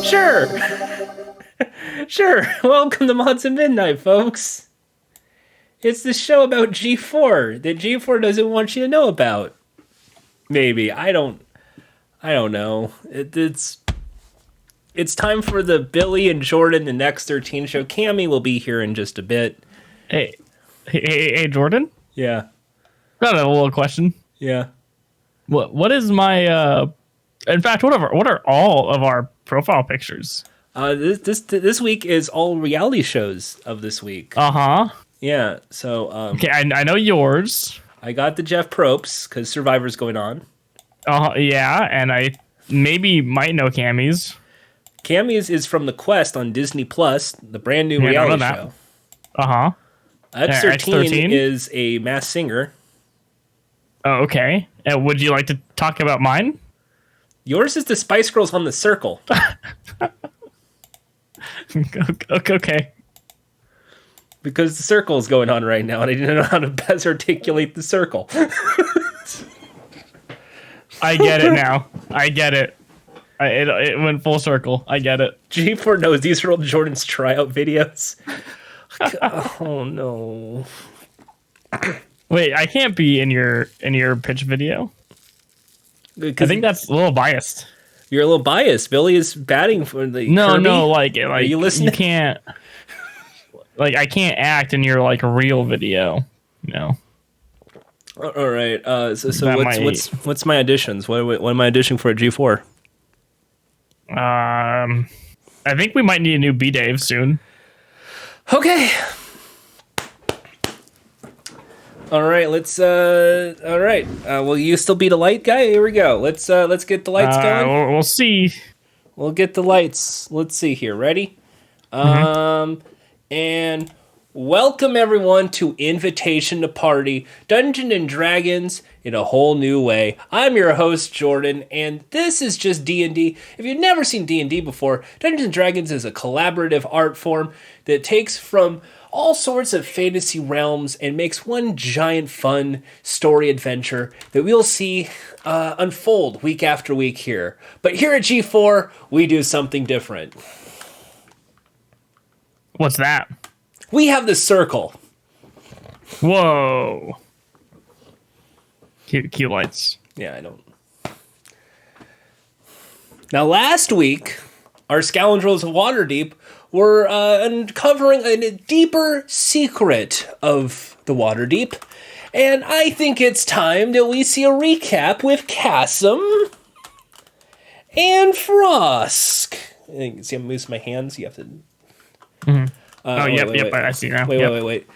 Sure. Sure. Welcome to Mods at Midnight, folks. It's the show about G4 that G4 doesn't want you to know about. Maybe. I don't know. It's time for the Billy and Jordan, the Next 13 show. Cammy will be here in just a bit. Hey, Jordan? Yeah. Got a little question. Yeah. What is my in fact, what are all of our profile pictures? This week is all reality shows of this week. Uh-huh. Yeah. So Okay, I know yours. I got the Jeff Probst because Survivor's going on. Yeah, and I maybe might know Cammy's. Cammy's is from The Quest on Disney Plus, the brand new reality show. Uh-huh. X13 is a Masked Singer. Oh, okay. And would you like to talk about mine? Yours is the Spice Girls on the Circle. Okay. Because the circle is going on right now, and I didn't know how to best articulate the circle. I get it now. I get it. It went full circle. I get it. G4 knows these are all Jordan's tryout videos. Oh no. Wait, I can't be in your pitch video. I think that's a little biased. You're a little biased. Billy is batting for the No, Kirby? like Are you listening? You can't. Like I can't act in your like real video. No. All right. So what's my auditions? What am I auditioning for at G4? I think we might need a new B-Dave soon. Okay. All right. Let's. All right. Will you still be the light guy? Here we go. Let's get the lights going. We'll see. We'll get the lights. Let's see here. Ready? And welcome everyone to Invitation to Party, Dungeons and Dragons in a whole new way. I'm your host Jordan, and this is just D&D. If you've never seen D&D before, Dungeons and Dragons is a collaborative art form that takes from all sorts of fantasy realms and makes one giant fun story adventure that we'll see unfold week after week here. But here at G4, we do something different. What's that? We have the circle. Whoa. Cute lights. Yeah, I don't. Now, last week, our scoundrels of Waterdeep were uncovering a deeper secret of the Waterdeep. And I think it's time that we see a recap with Cassim and Frosk. See, I'm moving my hands. You have to... Mm-hmm. Yep. I see now. Wait.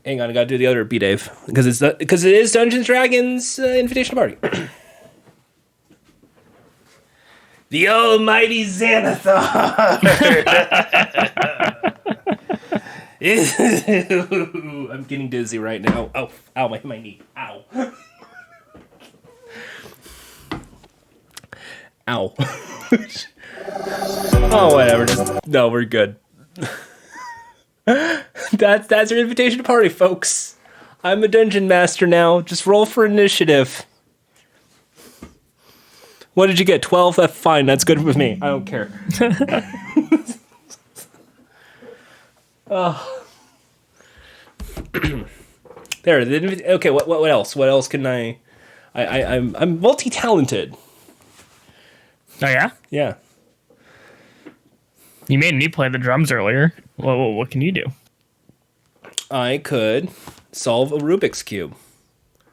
Hang on, I gotta do the other B-Dave. Because it is Dungeons & Dragons Invitation Party. The almighty Xanathar! I'm getting dizzy right now. Oh, ow, my knee. Ow. Ow. Oh, whatever. No, we're good. That's your invitation to party, folks. I'm a dungeon master now. Just roll for initiative. What did you get? 12? That's fine. That's good with me. I don't care. Oh. There. Okay. What else? What else can I'm multi-talented. Oh yeah. Yeah. You made me play the drums earlier. What can you do? I could solve a Rubik's Cube.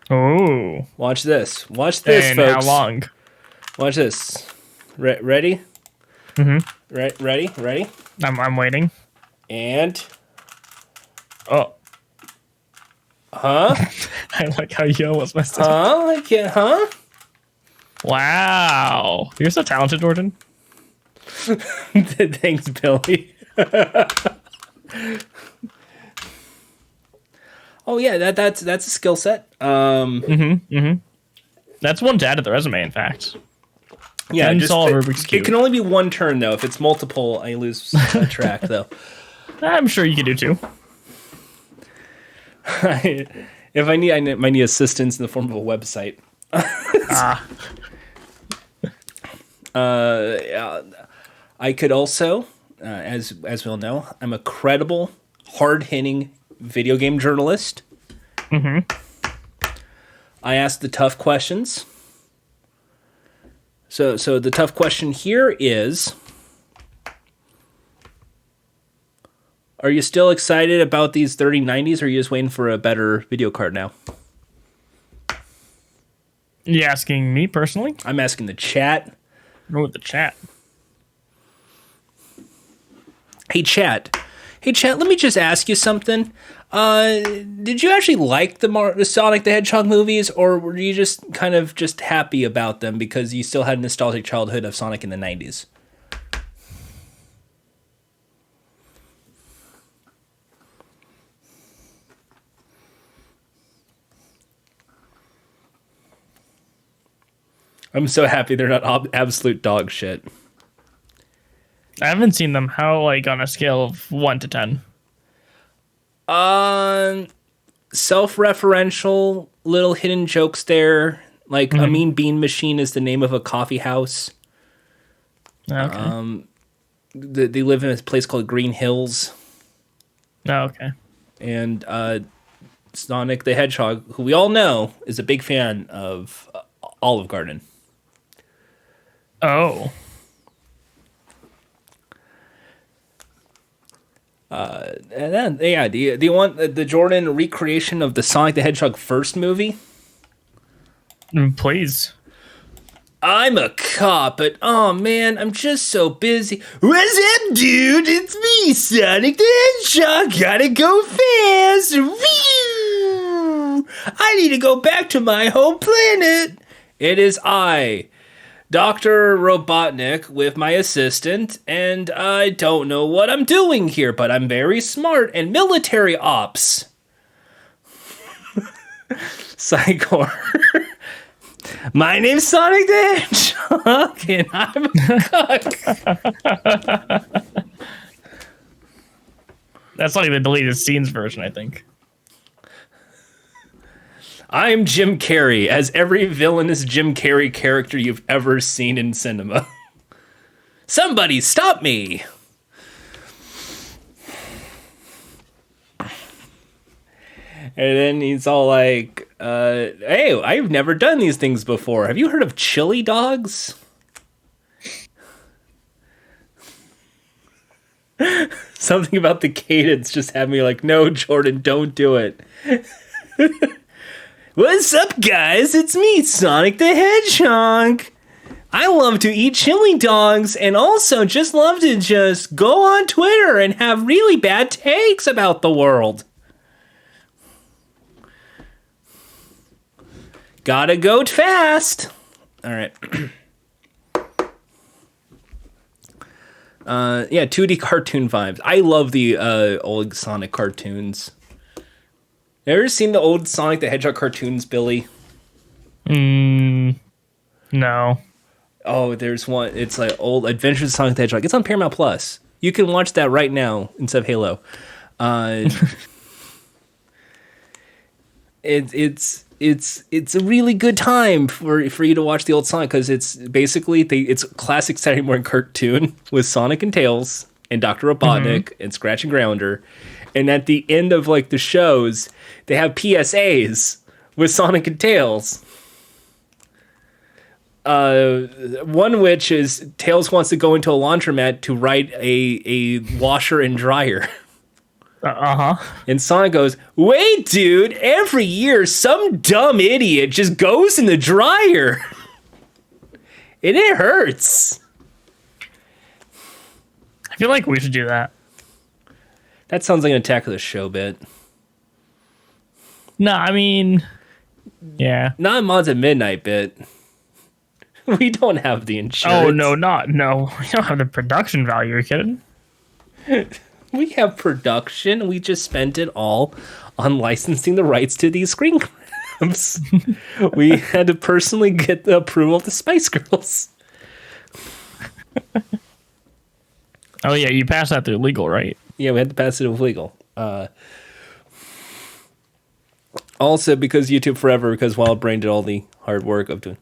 Oh. Watch this. Watch this, and folks. How long? Watch this. Ready? Mm-hmm. Ready? I'm waiting. And... Oh. Huh? I like how you almost messed it up. Huh? I can't, huh? Wow. You're so talented, Jordan. Thanks, Billy. Oh yeah, that's a skill set. That's one to add to the resume, in fact. Yeah, just solve Rubik's Cube. It can only be one turn though. If it's multiple, I lose track though. I'm sure you can do two. If I might need assistance in the form of a website. I could also, as we all know, I'm a credible, hard-hitting video game journalist. Mm-hmm. I ask the tough questions. So the tough question here is, are you still excited about these 3090s, or are you just waiting for a better video card now? You asking me personally? I'm asking the chat. Or with the chat? Hey, chat. Let me just ask you something. Did you actually like the Sonic the Hedgehog movies, or were you just kind of just happy about them because you still had a nostalgic childhood of Sonic in the 90s? I'm so happy they're not absolute dog shit. I haven't seen them. How, like, on a scale of 1 to 10? Self-referential, little hidden jokes there. Like, A Mean Bean Machine is the name of a coffee house. Okay. They live in a place called Green Hills. Oh, okay. And Sonic the Hedgehog, who we all know is a big fan of Olive Garden. Oh. And then, yeah, do you want the Jordan recreation of the Sonic the Hedgehog first movie? Please. I'm a cop, but oh man, I'm just so busy. What's up, dude? It's me, Sonic the Hedgehog. Gotta go fast. Whew! I need to go back to my home planet. It is I, Dr. Robotnik, with my assistant, and I don't know what I'm doing here, but I'm very smart and military ops. Psychor. My name's Sonic the Hedgehog, and I'm a cook. That's like the deleted scenes version, I think. I'm Jim Carrey, as every villainous Jim Carrey character you've ever seen in cinema. Somebody stop me! And then he's all like, hey, I've never done these things before. Have you heard of chili dogs? Something about the cadence just had me like, no, Jordan, don't do it. What's up, guys? It's me, Sonic the Hedgehog. I love to eat chili dogs and also just love to just go on Twitter and have really bad takes about the world. Gotta go fast. All right. Yeah, 2D cartoon vibes. I love the old Sonic cartoons. Ever seen the old Sonic the Hedgehog cartoons, Billy? No. Oh, there's one. It's like old Adventures of Sonic the Hedgehog. It's on Paramount Plus. You can watch that right now instead of Halo. It's a really good time for you to watch the old Sonic, because it's basically it's a classic Saturday morning cartoon with Sonic and Tails and Dr. Robotnik and Scratch and Grounder. And at the end of like the shows, they have PSAs with Sonic and Tails. One which is Tails wants to go into a laundromat to write a washer and dryer. And Sonic goes, wait, dude, every year some dumb idiot just goes in the dryer. And it hurts. I feel like we should do that. That sounds like an Attack of the Show bit. No, I mean, yeah. Not a Mods at Midnight bit. We don't have the insurance. Oh, no. We don't have the production value. Are you kidding? We have production. We just spent it all on licensing the rights to these screen grabs. We had to personally get the approval of the Spice Girls. Oh, yeah, you passed that through legal, right? Yeah, we had to pass it with legal. Also, because YouTube Forever, because Wild Brain did all the hard work of doing.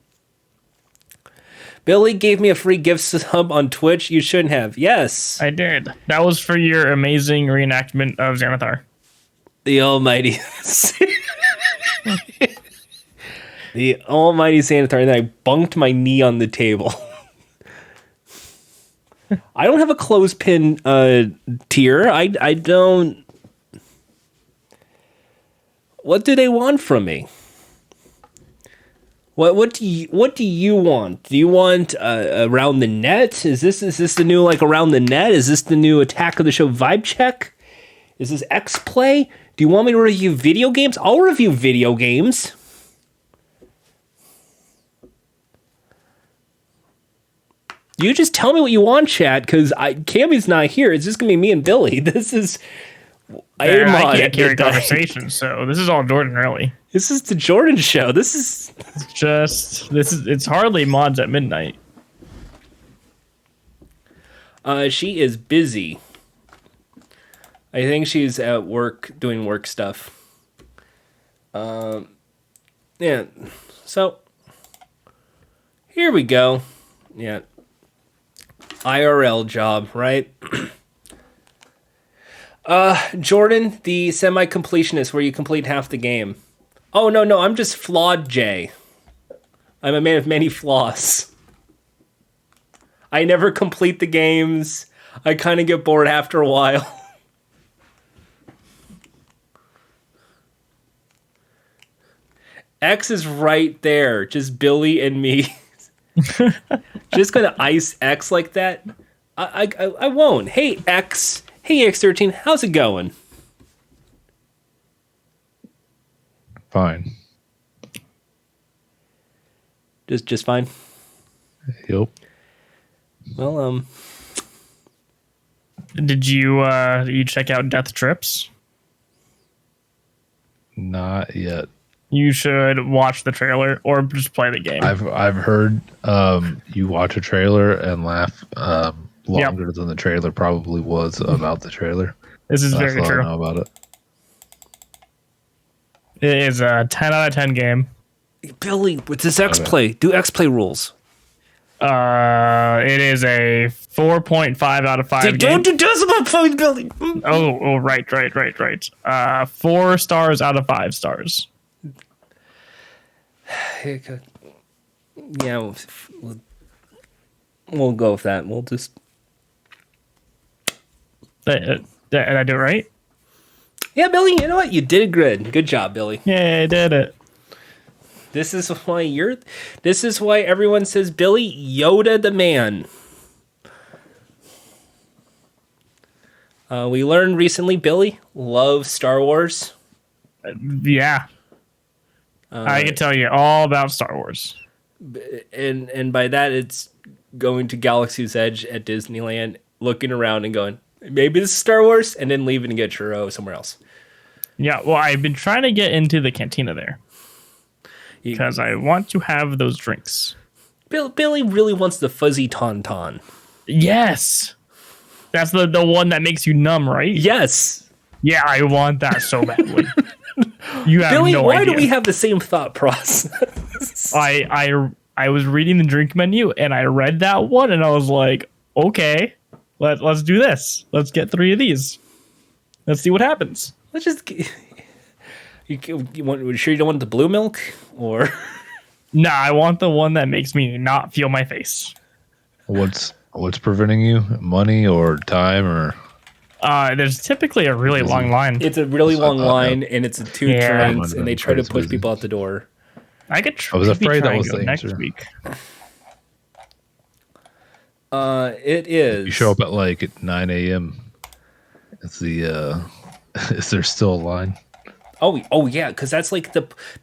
Billy gave me a free gift sub on Twitch. You shouldn't have. Yes. I did. That was for your amazing reenactment of Xanathar. The almighty. The almighty Xanathar. And then I bunked my knee on the table. I don't have a clothespin tier. I don't... What do they want from me? What do you want? Do you want around the net? Is this the new like around the net? Is this the new Attack of the Show vibe check? Is this X play? Do you want me to review video games? I'll review video games. You just tell me what you want, chat, because Cammy's not here. It's just gonna be me and Billy. This is I can't carry conversation, so this is all Jordan, really. This is the Jordan show. It's hardly mods at midnight. She is busy. I think she's at work doing work stuff. Yeah. So here we go. Yeah. IRL job, right? Jordan, the semi-completionist where you complete half the game. Oh, no, I'm just flawed, Jay. I'm a man of many flaws. I never complete the games. I kind of get bored after a while. X is right there. Just Billy and me. Just gonna ice X like that? I won't. Hey, X. Hey, X13. How's it going? Fine. Just fine? Yep. Well, Did you check out Death Trips? Not yet. You should watch the trailer or just play the game. I've heard you watch a trailer and laugh longer than the trailer probably was about the trailer. This is That's very all true. I know about it. It is a 10 out of 10 game. Billy, what's this X play? Do X play rules. It is a 4.5 out of 5 game. Don't do decimal points, Billy. Oh, right. 4 stars out of 5 stars. Yeah, we'll go with that. We'll just... Did I do it right? Yeah, Billy, you know what? You did good. Good job, Billy. Yeah, I did it. This is why everyone says Billy Yoda the man. We learned recently Billy loves Star Wars. Yeah. I can tell you all about Star Wars. And by that, it's going to Galaxy's Edge at Disneyland, looking around and going, maybe this is Star Wars, and then leaving to get churro somewhere else. Yeah, well, I've been trying to get into the cantina there because I want to have those drinks. Billy really wants the fuzzy tauntaun. Yes. That's the one that makes you numb, right? Yes. Yeah, I want that so badly. You have Billy, no why idea. do we have the same thought process? I was reading the drink menu and I read that one and I was like, okay, let's do this. Let's get 3 of these. Let's see what happens. Let's just... You sure you don't want the blue milk? Or... Nah, I want the one that makes me not feel my face. What's preventing you? Money or time or? There's typically a really long line. It's a really long line, and it's 2 drinks, and they try to push people out the door. I was afraid that was the next answer. week. It is. You show up at like at 9 a.m. It's the. Is there still a line? Oh yeah, because that's like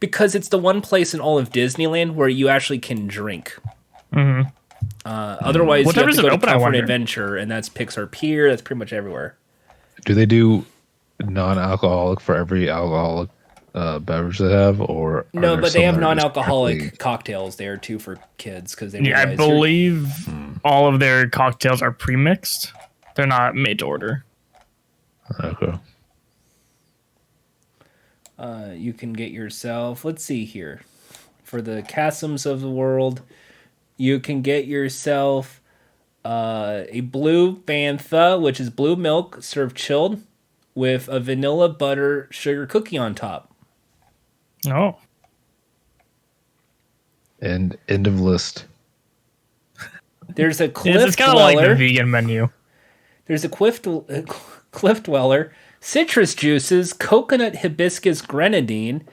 because it's the one place in all of Disneyland where you actually can drink. Mm-hmm. Otherwise, you have to go to open, Comfort Adventure, and that's Pixar Pier. That's pretty much everywhere. Do they do non-alcoholic for every alcoholic beverage they have, or no? But they have non-alcoholic cocktails there too for kids because they. Yeah, I believe all of their cocktails are pre-mixed. They're not made to order. Okay. You can get yourself. Let's see here, for the Chasms of the world. You can get yourself a blue bantha, which is blue milk served chilled with a vanilla butter sugar cookie on top. Oh. And end of list. There's a Cliff It's kind of like the vegan menu. There's a Cliff Dweller, citrus juices, coconut hibiscus grenadine,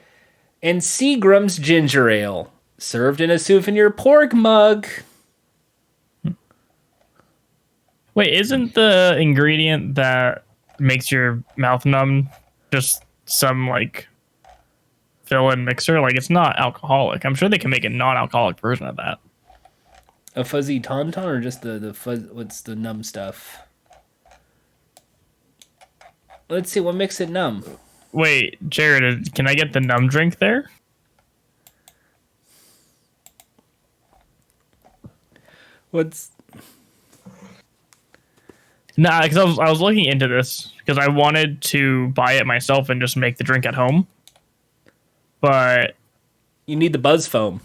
and Seagram's ginger ale, served in a souvenir pork mug. Wait, isn't the ingredient that makes your mouth numb just some like fill-in mixer? Like, it's not alcoholic. I'm sure they can make a non-alcoholic version of that. A fuzzy tauntaun or just the fuzz? What's the numb stuff? Let's see what makes it numb. Wait, Jared, can I get the numb drink there? What's... Nah, because I was looking into this because I wanted to buy it myself and just make the drink at home. But you need the buzz foam.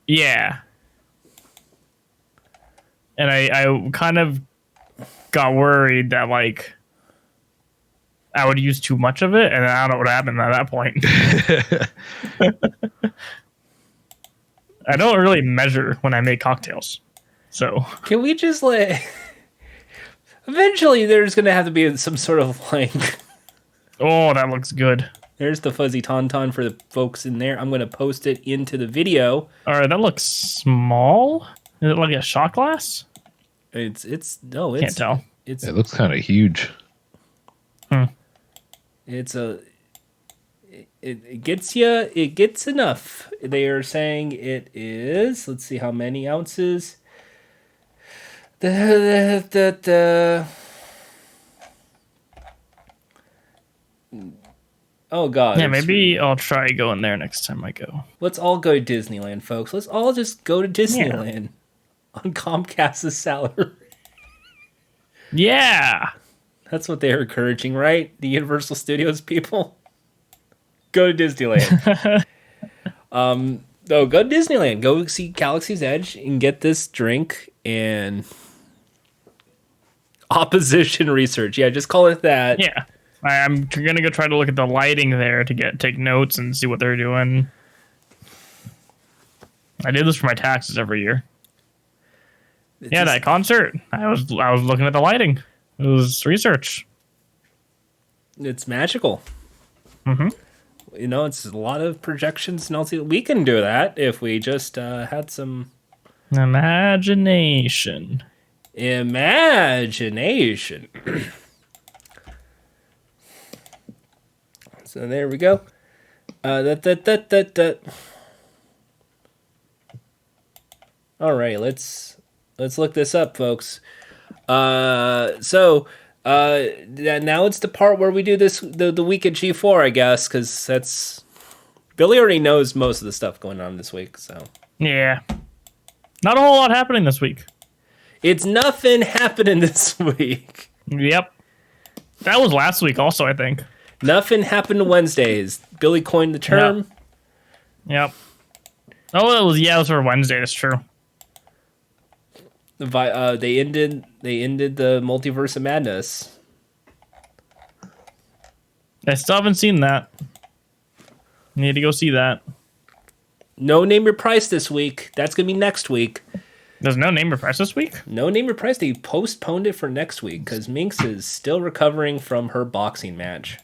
Yeah. And I kind of got worried that like I would use too much of it, and I don't know what happened at that point. I don't really measure when I make cocktails. So can we just let... Eventually, there's going to have to be some sort of like... Oh, that looks good. There's the fuzzy tauntaun for the folks in there. I'm going to post it into the video. All right, that looks small. Is it like a shot glass? It's can't tell. It looks kind of huge. It's a... It gets you... It gets enough. They are saying it is... Let's see how many ounces... Oh god. Yeah, maybe I'll try going there next time I go. Let's all go to Disneyland, folks. Let's all just go to Disneyland on Comcast's salary. Yeah. That's what they're encouraging, right? The Universal Studios people. Go to Disneyland. Go to Disneyland. Go see Galaxy's Edge and get this drink and opposition research. Yeah, just call it that. Yeah. I'm going to go try to look at the lighting there to take notes and see what they're doing. I do this for my taxes every year. That concert. I was looking at the lighting. It was research. It's magical. Mm-hmm. You know, it's a lot of projections and all. We can do that if we just had some imagination. Imagination. So there we go. All right, let's look this up, folks. Now it's the part where we do this the week at G4, I guess, because that's Billy already knows most of the stuff going on this week. So yeah, not a whole lot happening this week. It's nothing happening this week. Yep, that was last week also, I think. Nothing happened Wednesdays. Billy coined the term. Yep. Oh, it was for Wednesday. That's true. They ended the Multiverse of Madness. I still haven't seen that. Need to go see that. No Name Your Price this week. That's gonna be next week. There's no Name Your Price this week? No Name Your Price. They postponed it for next week because Minx is still recovering from her boxing match.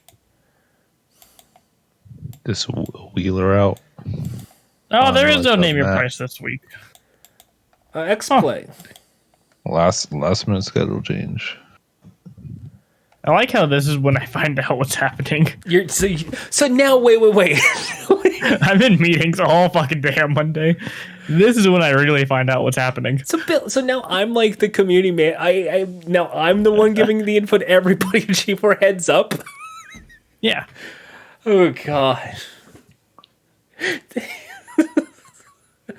Just wheel her out. Oh, there is no Name Your Price this week. X-Play. Last minute schedule change. I like how this is when I find out what's happening. So now wait. I'm in meetings all fucking day on Monday. This is when I really find out what's happening. So now I'm like the community man. I'm the one giving the input. Everybody at G4 heads up. Yeah. Oh god. Did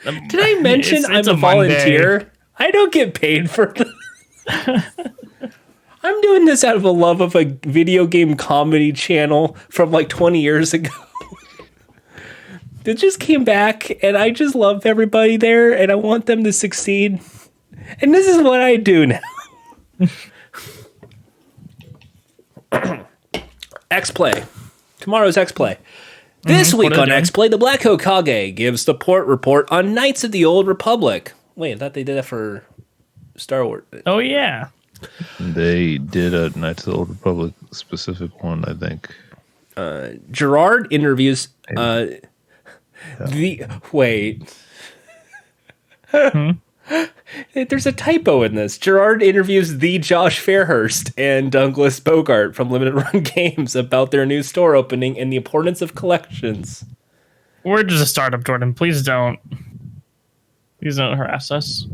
I mention I'm a volunteer? Monday. I don't get paid for this. I'm doing this out of a love of a video game comedy channel from like 20 years ago. It just came back, and I just love everybody there, and I want them to succeed. And this is what I do now. X-Play. Tomorrow's X-Play. This week on X-Play, the Black Hokage gives the port report on Knights of the Old Republic. Wait, I thought they did that for Star Wars. Oh, yeah. They did a Knights of the Old Republic specific one, I think. Gerard interviews There's a typo in this. Gerard interviews the Josh Fairhurst and Douglas Bogart from Limited Run Games about their new store opening and the importance of collections. We're just a startup, Jordan. Please don't harass us.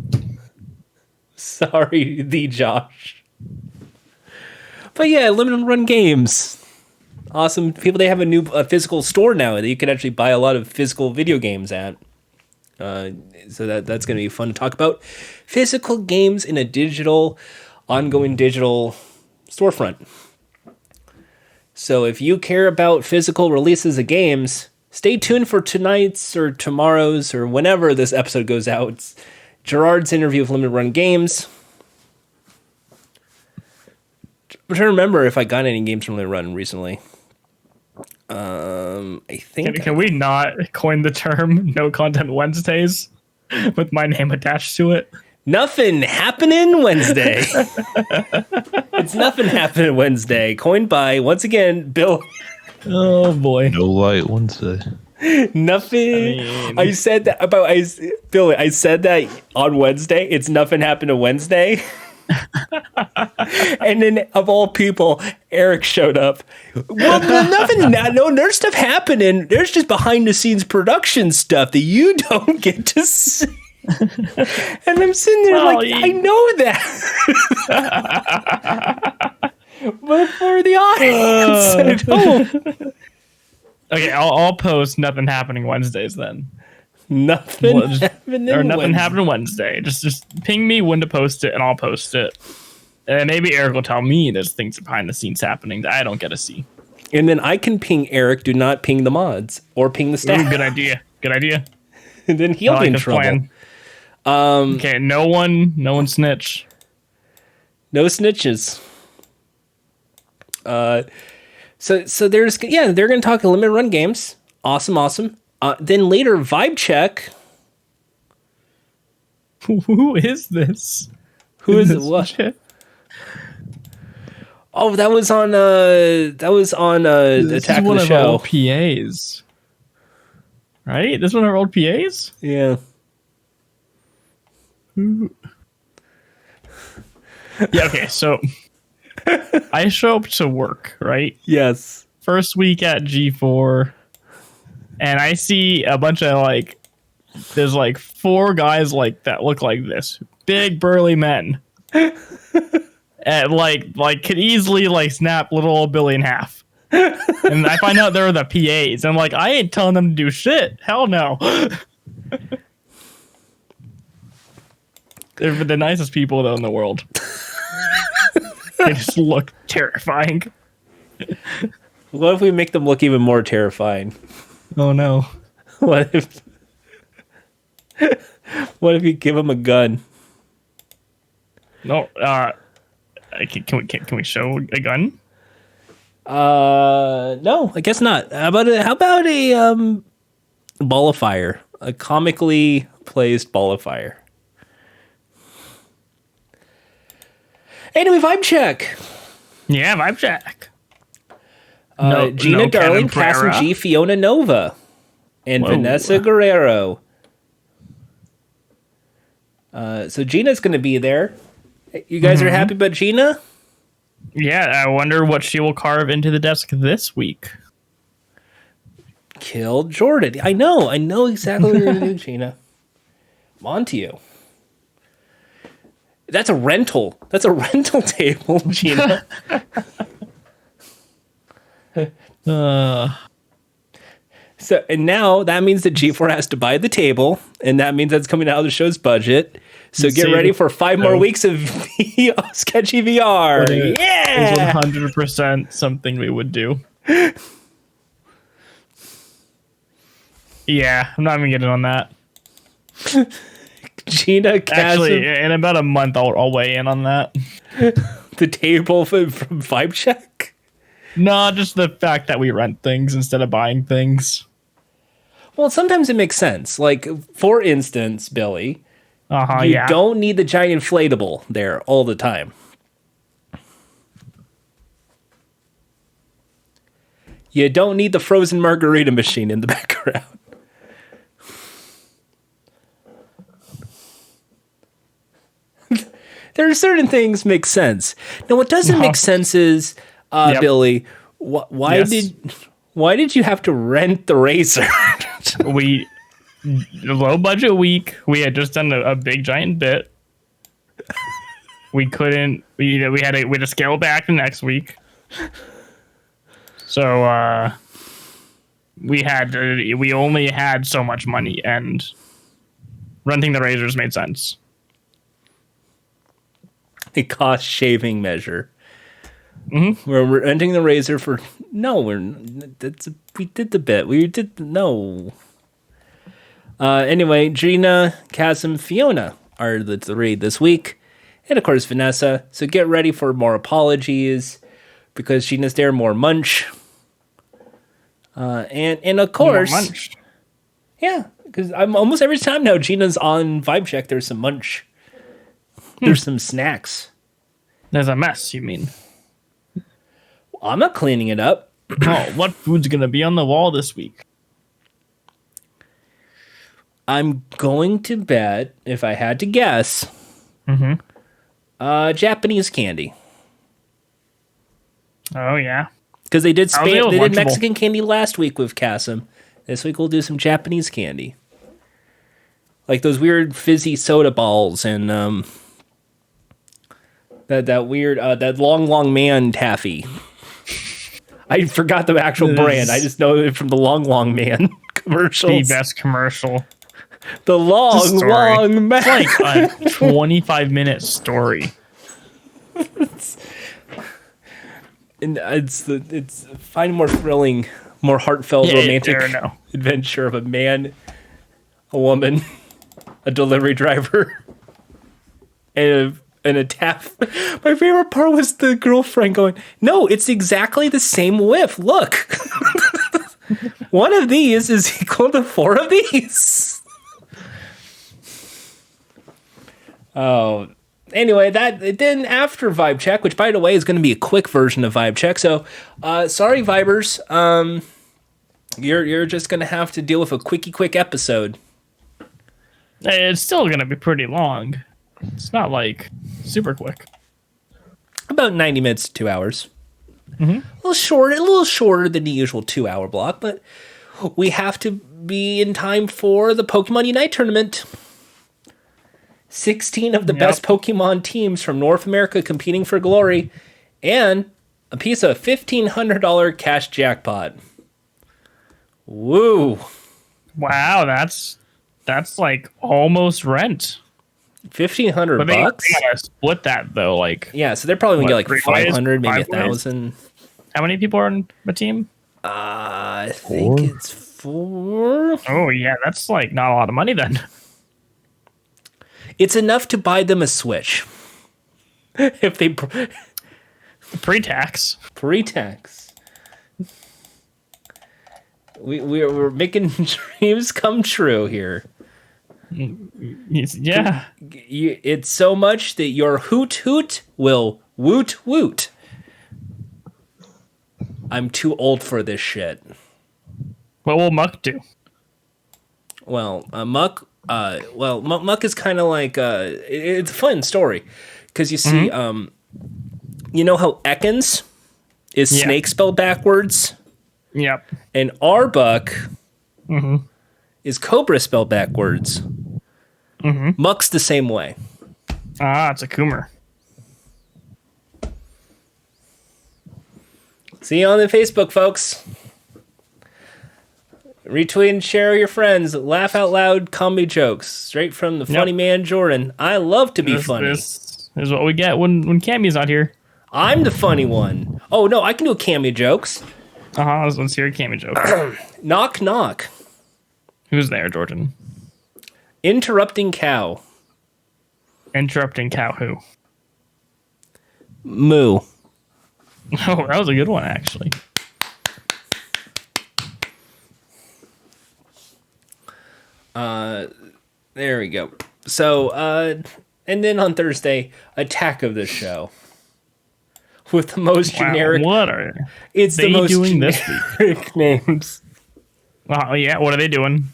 Sorry, the Josh. But yeah, Limited Run Games. Awesome people. They have a new physical store now that you can actually buy a lot of physical video games at. So that's going to be fun to talk about. Physical games in a ongoing digital storefront. So if you care about physical releases of games, stay tuned for tonight's or tomorrow's or whenever this episode goes out. It's Gerard's interview of Limited Run Games. I'm trying to remember if I got any games from Limited Run recently. I think. Can we not coin the term "No Content Wednesdays" with my name attached to it? Nothing happening Wednesday. It's Nothing Happening Wednesday, coined by once again Bill. Oh boy, No Light Wednesday. Nothing. I said that about Billy. I said that on Wednesday. It's Nothing Happened Wednesday. And then, of all people, Eric showed up. Well, there's stuff happening. There's just behind the scenes production stuff that you don't get to see. And I'm sitting there I know that, but for the audience, I don't. Okay, I'll post Nothing Happening Wednesdays then. Nothing happening Wednesday. Just ping me when to post it, and I'll post it. And maybe Eric will tell me there's things behind the scenes happening that I don't get to see. And then I can ping Eric. Do not ping the mods or ping the staff. Ooh, good idea. And then he'll be in trouble. Plan. Okay, no one snitch. No snitches. So there's they're gonna talk Limited Run Games. Awesome. Then later, Vibe Check. Who is this? Who is it? What? Shit? Oh, that was on Attack of the Show. Our old PAs, right? This one of our old PAs. Yeah. Yeah. Okay. So I show up to work, right? Yes. First week at G4. And I see a bunch of there's 4 guys that look like this, big burly men, and could easily snap little old Billy in half. And I find out they're the PAs. I'm I ain't telling them to do shit. Hell no. They're the nicest people though in the world. They just look terrifying. What if we make them look even more terrifying? Oh no! What if you give him a gun? No. Can we show a gun? No, I guess not. How about a ball of fire? A comically placed ball of fire. Anyway, Vibe Check. Yeah, Vibe Check. Gina Darling, Cassie G, Fiona Nova, and Vanessa Guerrero. So Gina's going to be there. You guys are happy about Gina? Yeah, I wonder what she will carve into the desk this week. Kill Jordan. I know exactly what you're going to do, Gina. I'm on to you. That's a rental table, Gina. So, and now that means that G4 has to buy the table, and that means that's coming out of the show's budget. So get ready for 5 more weeks of sketchy VR. Yeah, it's 100% something we would do. Yeah, I'm not even getting on that. Gina Chasm, Actually, in about a month, I'll weigh in on that. the table from Vibe Check. No, just the fact that we rent things instead of buying things. Well, sometimes it makes sense. Like, for instance, Billy, you Yeah. don't need the giant inflatable there all the time. You don't need the frozen margarita machine in the background. There are certain things make sense. Now, what doesn't make sense is, Billy, why did you have to rent the razor? We low budget week. We had just done a big giant bit. We couldn't. We had to scale back the next week. So we only had so much money, and renting the razors made sense. A cost shaving measure. Mm-hmm. We're renting the razor for we did the bit. Anyway, Gina, Chasm, Fiona are the three this week, and of course Vanessa. So get ready for more apologies because Gina's there, more munch. And of course, yeah, because I'm almost every time now Gina's on Vibe Check. There's some munch. There's some snacks. There's a mess, you mean? I'm not cleaning it up. Oh, what food's gonna be on the wall this week? I'm going to bet, if I had to guess, Japanese candy. Oh yeah, because they did Lunchable. Mexican candy last week with Cassim. This week we'll do some Japanese candy, like those weird fizzy soda balls and that weird that long man taffy. I forgot the actual brand. I just know it from the long man commercials. The best commercial. The long man. It's like a 25-minute story. And it's finding more thrilling, more heartfelt, romantic adventure of a man, a woman, a delivery driver, and a taff. My favorite part was the girlfriend going, "No, it's exactly the same whiff. Look, one of these is equal to 4 of these." Oh, anyway, then after Vibe Check, which by the way is going to be a quick version of Vibe Check. So, sorry, Vibers, you're just going to have to deal with a quick episode. It's still going to be pretty long. It's not like super quick. About 90 minutes to 2 hours. Mm-hmm. A little shorter than the usual 2-hour block, but we have to be in time for the Pokemon Unite tournament. 16 of the best Pokemon teams from North America competing for glory, and a piece of $1,500 cash jackpot. Woo! Wow, that's like almost rent. $1,500 But they gotta split that though, like so they're probably gonna get like 500, maybe 1,000. How many people are on the team? I think it's 4. Oh yeah, that's like not a lot of money then. It's enough to buy them a Switch. If they pre-tax. We're making dreams come true here. Yeah. It's so much that your hoot will woot. I'm too old for this shit. What will Muck do? Well, Muck is kind of like it's a fun story because you see, you know how Ekans is snake spelled backwards. Yep. And Arbuck is cobra spelled backwards. Muck's the same way. Ah, it's a Coomer. See you on the Facebook, folks. Retweet and share with your friends. Laugh out loud comedy jokes straight from the funny man Jordan. I love to be funny. This is what we get when Cammy's not here. I'm the funny one. Oh no, I can do cameo jokes. Let's hear a Cammy joke. Knock knock. Who's there, Jordan? Interrupting cow. Interrupting cow who? Moo. Oh, that was a good one, actually. There we go. So, and then on Thursday, Attack of the Show. With the most generic... What are it's they the most doing generic names. Oh, yeah, what are they doing?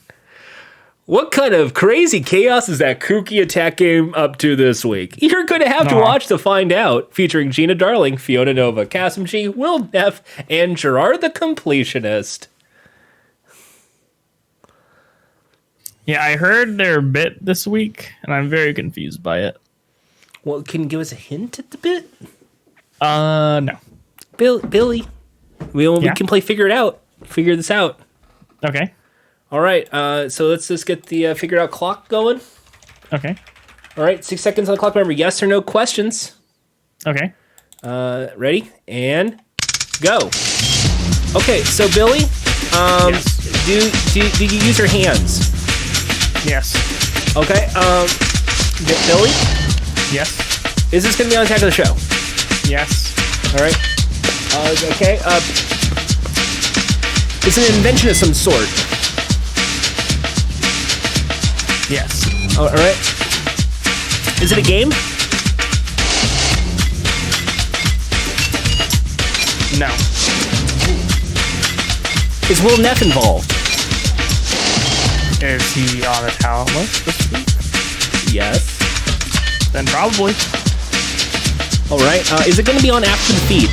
What kind of crazy chaos is that kooky attack game up to this week? You're going to have to watch to find out. Featuring Gina Darling, Fiona Nova, Kasim G, Will Neff, and Gerard the Completionist. Yeah, I heard their bit this week, and I'm very confused by it. Well, can you give us a hint at the bit? No. Billy. We can play Figure It Out. Figure this out. Okay. All right, so let's just get the Figure It Out clock going. Okay. All right, 6 seconds on the clock. Remember, yes or no questions. Okay. Ready? And go. Okay, so Billy, Yes. do you use your hands? Yes. Okay, Billy, Yes. is this going to be on Attack of the Show? Yes. All right. Okay, it's an invention of some sort. Yes. All right. Is it a game? No. Is Will Neff involved? Is he on the talent list this week? Yes. Then probably. All right. Is it going to be on After the Feed?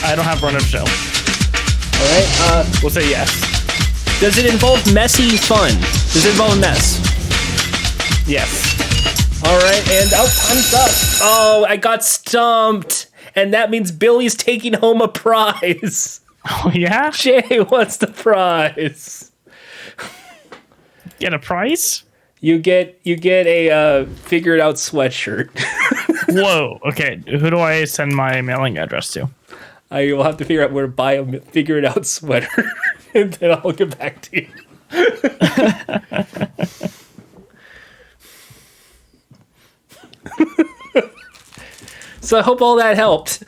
I don't have run of show. All right. We'll say yes. Does it involve messy fun? Does it involve a mess? Yes. All right. And time's up. Oh, I got stumped. And that means Billy's taking home a prize. Oh, yeah? Jay, what's the prize? Get a prize? You get a Figure It Out sweatshirt. Whoa. Okay. Who do I send my mailing address to? I will have to figure out where to buy a Figure It Out sweater, and then I'll get back to you. So I hope all that helped.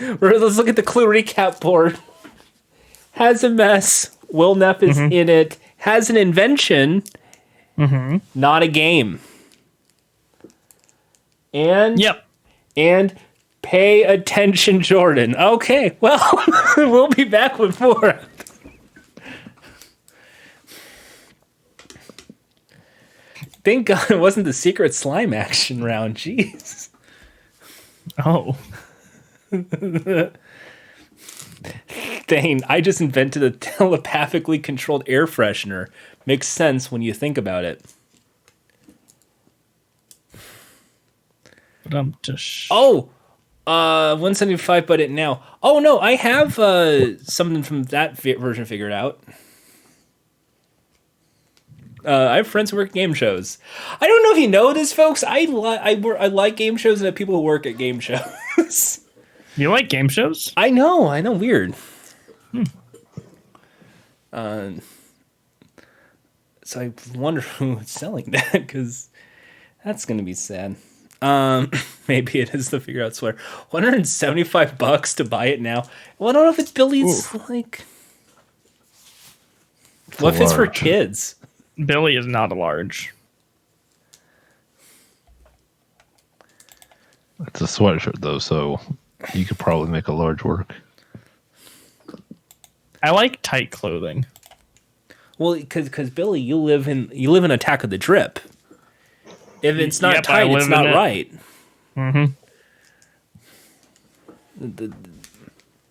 Let's look at the clue recap board. Has a mess. Will Neff is in it. Has an invention. Not a game. And Yep. And pay attention, Jordan. Okay, well, we'll be back with more. Thank God it wasn't the secret slime action round. Jeez. Oh. Dang, I just invented a telepathically controlled air freshener. Makes sense when you think about it. Oh, 175 but it now. Oh no, I have something from that version figured out. I have friends who work at game shows. I don't know if you know this, folks. I like game shows and I have people who work at game shows. You like game shows? I know, weird. So I wonder who's selling that, because that's going to be sad. Maybe it is the Figure Out sweater. $175 to buy it now. Well, I don't know if it's Billy's, like... What if it's for kids? Billy is not a large. It's a sweatshirt though, so you could probably make a large work. I like tight clothing. Well, because Billy, you live in Attack of the Drip. If it's not tight, it's not right.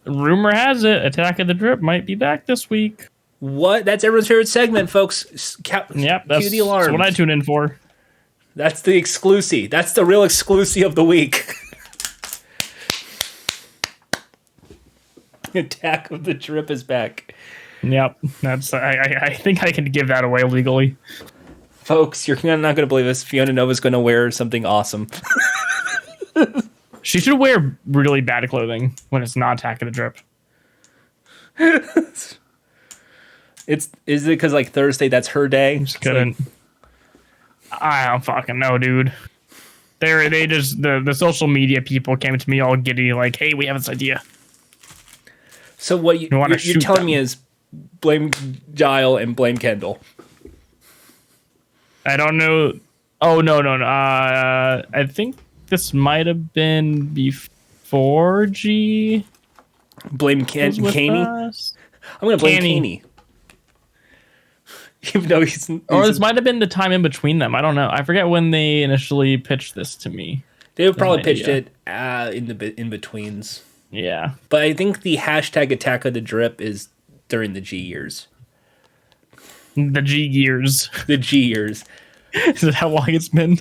Rumor has it, Attack of the Drip might be back this week. What? That's everyone's favorite segment, folks. Yep, that's the alarm. what I tune in for. That's the exclusive. That's the real exclusive of the week. Attack of the Drip is back. Yep, that's. I think I can give that away legally. Folks, you're not going to believe this. Fiona Nova's going to wear something awesome. She should wear really bad clothing when it's not Attack of the Drip. Is it because like Thursday that's her day? Just couldn't. I don't fucking know, dude. They just the social media people came to me all giddy like, hey, we have this idea. So what you're telling me is blame Giles and blame Kendall. I don't know. Oh no. I think this might have been before G. Blame Caney. I'm gonna blame Caney. Even though or this might have been the time in between them. I don't know. I forget when they initially pitched this to me. They would probably pitched it in the in-betweens. Yeah. But I think the hashtag Attack of the Drip is during the G years. The G years. The G years. Is that how long it's been?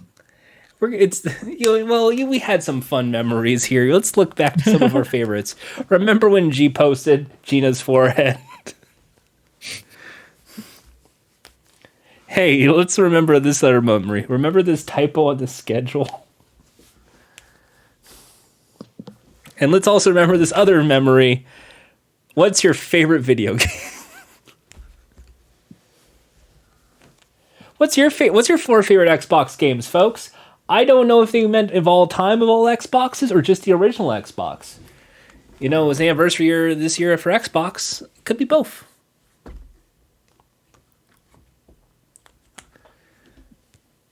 We had some fun memories here. Let's look back to some of our favorites. Remember when G posted Gina's forehead? Hey, let's remember this other memory. Remember this typo on the schedule? And let's also remember this other memory. What's your favorite video game? What's your four favorite Xbox games, folks? I don't know if they meant of all time of all Xboxes or just the original Xbox. You know, it was the anniversary year this year for Xbox. It could be both.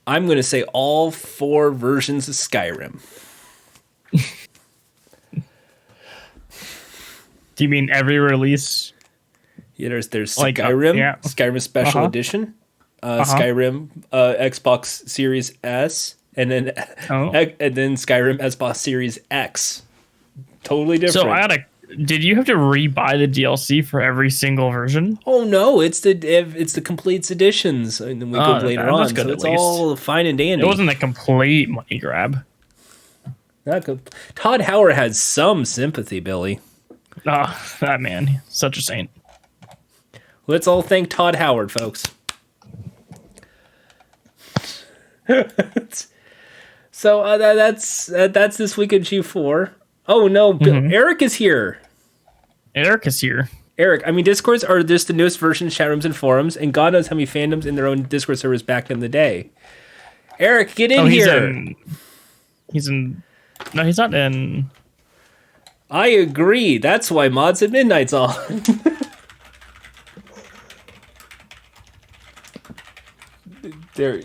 I'm going to say all 4 versions of Skyrim. Do you mean every release? Yeah, there's Skyrim, Skyrim Special Edition, Skyrim Xbox Series S, and then Skyrim Xbox Series X. Totally different. So did you have to re-buy the DLC for every single version? Oh no, it's the complete editions, and then we go later on. So it's all fine and dandy. It wasn't a complete money grab. Todd Howard has some sympathy, Billy. Oh, that man, such a saint. Let's all thank Todd Howard, folks. So that's this week in G4. Oh no, Eric is here. Eric is here. Eric, I mean, Discords are just the newest version of chat rooms and forums, and God knows how many fandoms in their own Discord servers back in the day. Eric, get in here. No, he's not in. I agree. That's why Mods at Midnight's on. There.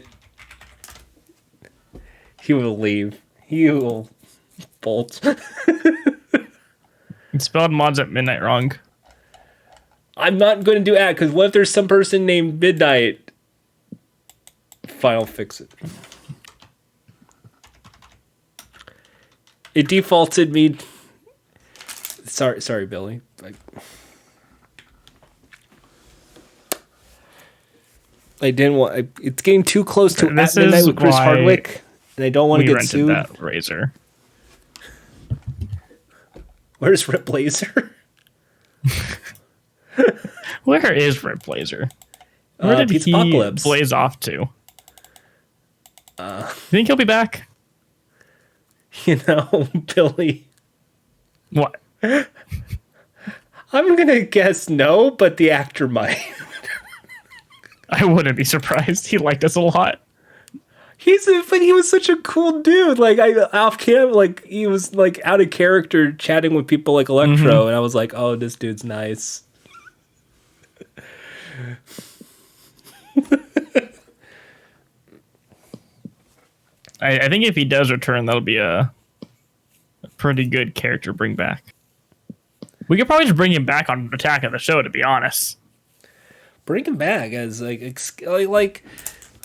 He will leave. He will bolt. You spelled Mods at Midnight wrong. I'm not going to do that, because what if there's some person named Midnight? Fine, I'll fix it. It defaulted me. Sorry, Billy. I didn't want. It's getting too close to At Midnight with Chris Hardwick, and I don't want to get sued. That razor. Where's Rip Blazer? Where is Rip Blazer? Where did he Apocalypse blaze off to? You think he'll be back? You know, Billy. What? I'm gonna guess no, but the actor might. I wouldn't be surprised. He liked us a lot. But he was such a cool dude. Like off camera, like he was like out of character, chatting with people like Electro, and I was like, "Oh, this dude's nice." I think if he does return, that'll be a pretty good character to bring back. We could probably just bring him back on Attack of the Show, to be honest. Bring him back as like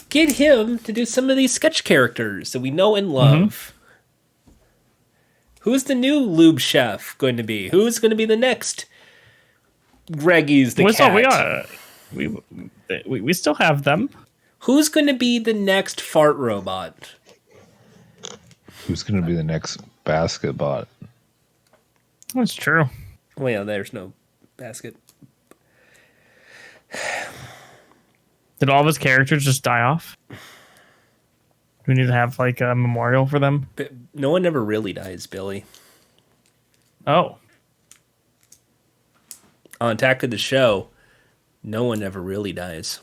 get him to do some of these sketch characters that we know and love. Who's the new lube chef going to be? Who's going to be the next Greggy's the cat? We still have them. Who's going to be the next fart robot? Who's going to be the next basket bot? That's true. Well, yeah, there's no basket. Did all of his characters just die off? We need to have like a memorial for them. But no one ever really dies, Billy. Oh, On Attack of the Show, no one ever really dies.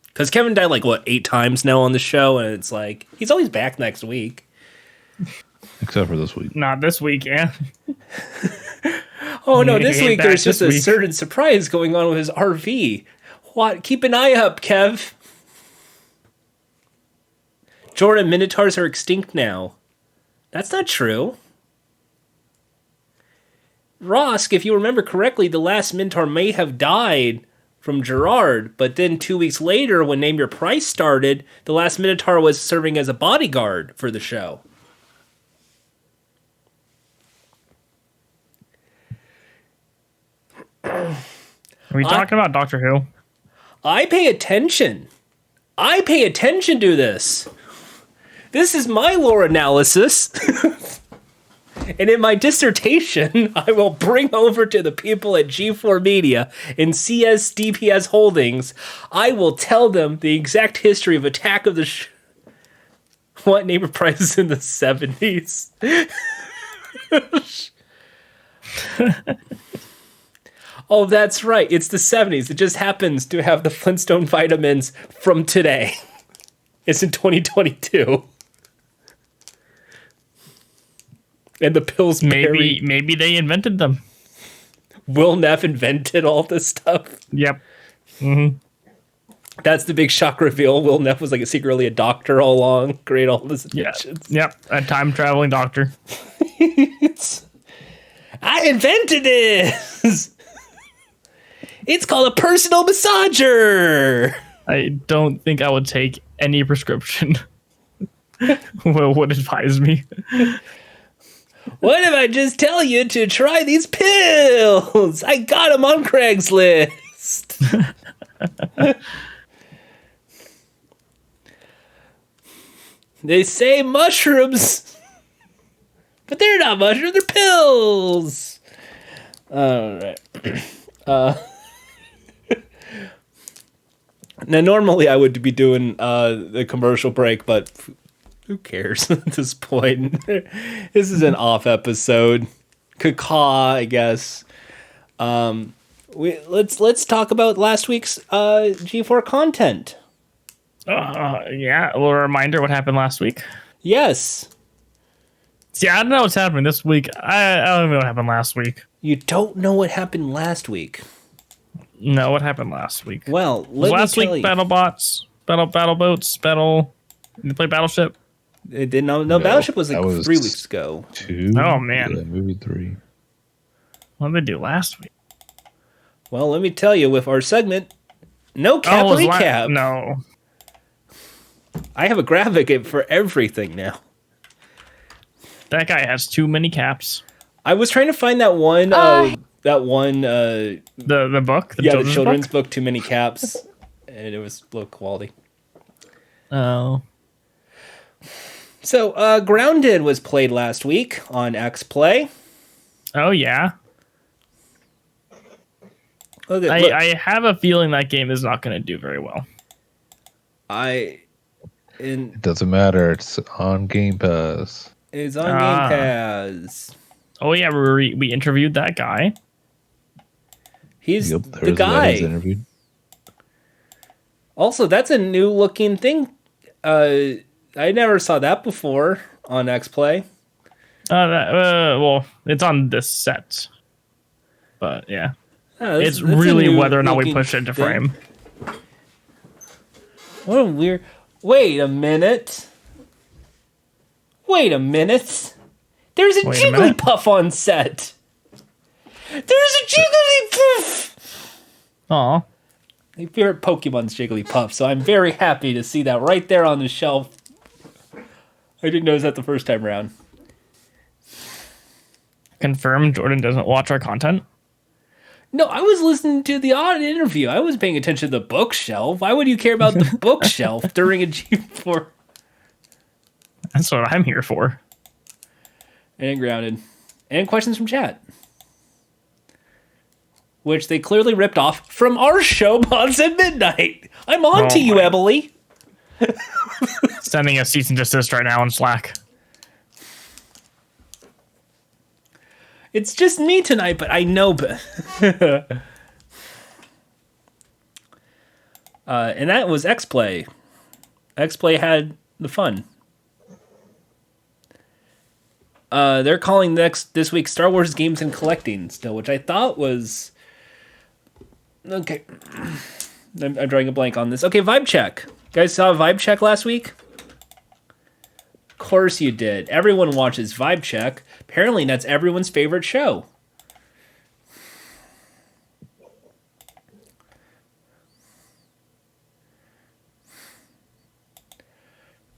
Because Kevin died like, 8 times now on the show, and it's like, he's always back next week. Except for this week. not this week, yeah. Oh no, this He ain't week back there's just this a week. certain surprise going on with his RV. What? Keep an eye up, Kev. Jordan, Minotaurs are extinct now. That's not true. Rosk, if you remember correctly, the last Minotaur may have died from Gerard, but then 2 weeks later, when Name Your Price started, the last Minotaur was serving as a bodyguard for the show. Are we talking about Doctor Who? I pay attention. I pay attention to this. This is my lore analysis. And in my dissertation, I will bring over to the people at G4 Media and CSDPS Holdings, I will tell them the exact history of Attack of the what name of prizes in the 70s. Oh, that's right. It's the 70s. It just happens to have the Flintstone vitamins from today. It's in 2022. And the pills Maybe they invented them. Will Neff invented all this stuff. Yep. That's the big shock reveal. Will Neff was like secretly a doctor all along. Create all this Yeah. inventions. Yep. A time traveling doctor. I invented this. It's called a personal massager. I don't think I would take any prescription. Will would advise me. What if I just tell you to try these pills? I got them on Craigslist. They say mushrooms, but they're not mushrooms, they're pills. All right. Now, normally I would be doing the commercial break, but who cares at this point? This is an off episode. Caw, I guess. Let's talk about last week's G4 content. Yeah. A little reminder what happened last week. Yes. See, I don't know what's happening this week. I don't know what happened last week. You don't know what happened last week. No, what happened last week? Well, let last me week tell you. battle bots, battle boats, battle. Did you play Battleship? It did not. No, Battleship was like that was 3 weeks ago. 2. Oh, man. Yeah, maybe 3. What did they do last week? Well, let me tell you, with our segment, no cap it was recap. no. I have a graphic for everything now. That guy has too many caps. I was trying to find that one. Ah. That one. The book? The children's book, Too Many Caps. And it was low quality. Oh. So, Grounded was played last week on X Play. Oh, yeah. Look. I have a feeling that game is not going to do very well. It doesn't matter. It's on Game Pass. It's on Game Pass. Oh, yeah, we interviewed that guy. He's Yep, the there's guy. that interviewed. Also, that's a new looking thing. I never saw that before on X Play. Well, it's on this set. But, yeah. Oh, It's that's a really new whether or not we looking push it into thing. frame. What a weird... Wait a minute. There's a Wait a minute. Jigglypuff on set. There's a Jigglypuff! Aw. My favorite Pokemon's Jigglypuff, so I'm very happy to see that right there on the shelf. I didn't notice that the first time around. Confirmed Jordan doesn't watch our content. No, I was listening to the odd interview. I was paying attention to the bookshelf. Why would you care about the bookshelf during a G4? That's what I'm here for. And Grounded. And questions from chat. Which they clearly ripped off from our show, Mods at Midnight. I'm on to you, my. Emily. Sending a cease and desist right now on Slack. It's just me tonight, but I know. And that was X-Play. X-Play had the fun. They're calling this week Star Wars Games and Collecting still, which I thought was... Okay. I'm drawing a blank on this. Okay, Vibe Check. You guys saw Vibe Check last week? Of course you did. Everyone watches Vibe Check. Apparently that's everyone's favorite show.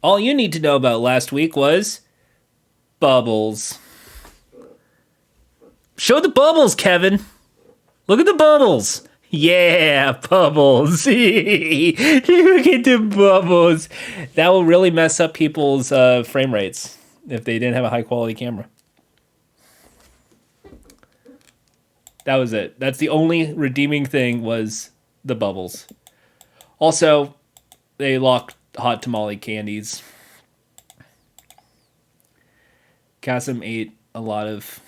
All you need to know about last week was bubbles. Show the bubbles, Kevin. Look at the bubbles. Yeah, bubbles. Look at the bubbles. That will really mess up people's frame rates if they didn't have a high quality camera. That was it. That's the only redeeming thing was the bubbles. Also, they locked hot tamale candies. Kasim ate a lot of...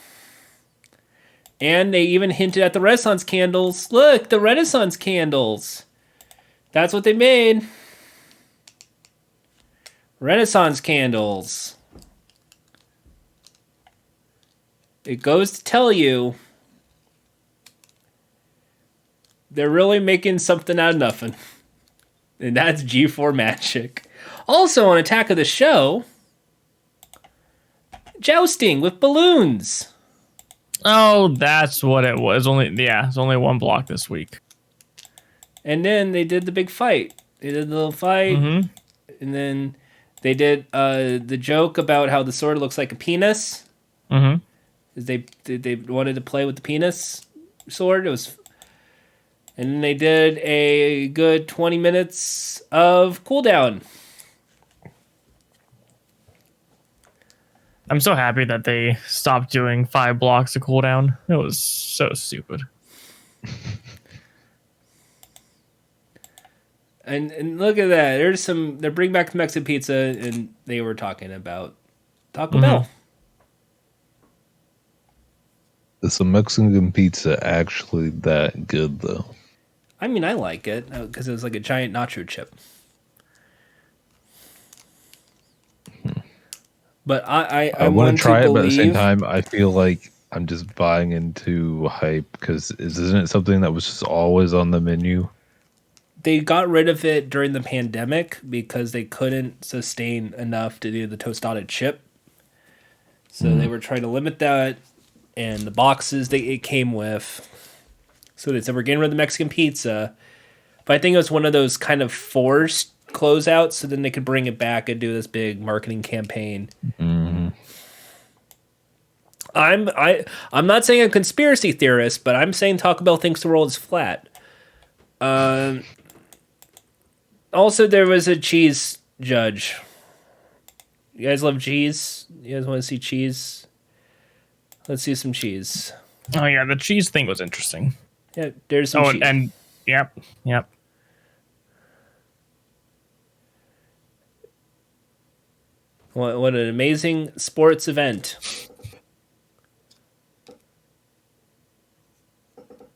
And they even hinted at the Renaissance candles. Look, the Renaissance candles. That's what they made. Renaissance candles. It goes to tell you they're really making something out of nothing. And that's G4 magic. Also on Attack of the Show, jousting with balloons. Oh, that's what it was. It's only one block this week. And then they did the big fight. They did the little fight. Mm-hmm. And then they did the joke about how the sword looks like a penis. Mm-hmm. They wanted to play with the penis sword. And then they did a good 20 minutes of cooldown. I'm so happy that they stopped doing 5 blocks of cooldown. It was so stupid. And look at that. They bring back the Mexican pizza, and they were talking about Taco Bell. Is the Mexican pizza actually that good, though? I mean, I like it because it was like a giant nacho chip. But I want to try it, but at the same time, I feel like I'm just buying into hype because isn't it something that was just always on the menu? They got rid of it during the pandemic because they couldn't sustain enough to do the tostada chip. So they were trying to limit that, and the boxes it came with. So they said, we're getting rid of the Mexican pizza. But I think it was one of those kind of forced closeouts, so then they could bring it back and do this big marketing campaign. Mm-hmm. I'm not saying a conspiracy theorist, but I'm saying Taco Bell thinks the world is flat. Also, there was a cheese judge. You guys love cheese? You guys want to see cheese? Let's see some cheese. Oh yeah, the cheese thing was interesting. Yeah, there's some cheese. And yep. What an amazing sports event.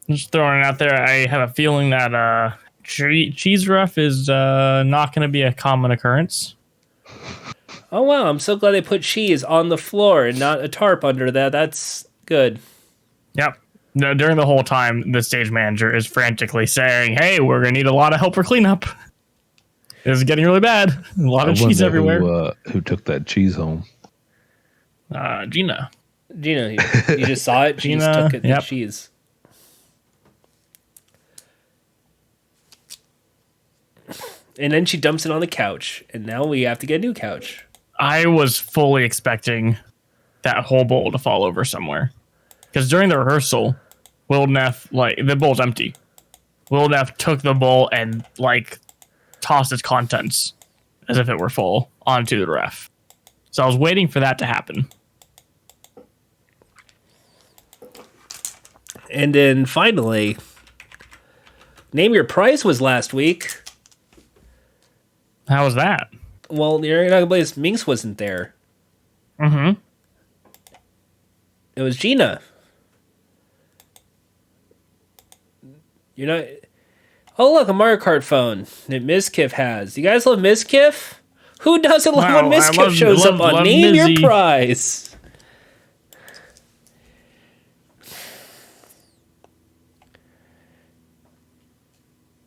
Just throwing it out there, I have a feeling that cheese rough is not going to be a common occurrence. Oh, wow. I'm so glad they put cheese on the floor and not a tarp under that. That's good. Yep. No, during the whole time, the stage manager is frantically saying, hey, we're going to need a lot of help for cleanup. This is getting really bad. A lot of cheese everywhere. Who took that cheese home? Gina. Gina, you just saw it? She Gina, just took it, yep. the cheese. And then she dumps it on the couch. And now we have to get a new couch. I was fully expecting that whole bowl to fall over somewhere. Because during the rehearsal, Will Neff, the bowl's empty. Will Neff took the bowl and, tossed its contents as if it were full onto the ref. So I was waiting for that to happen. And then finally, Name Your Price was last week. How was that? Well, you're not gonna believe this. Minx wasn't there. Mm-hmm. It was Gina. You're not. Oh look, a Mario Kart phone that Mizkif has. You guys love Mizkif? Who doesn't love when Mizkif shows up on Name Your Prize?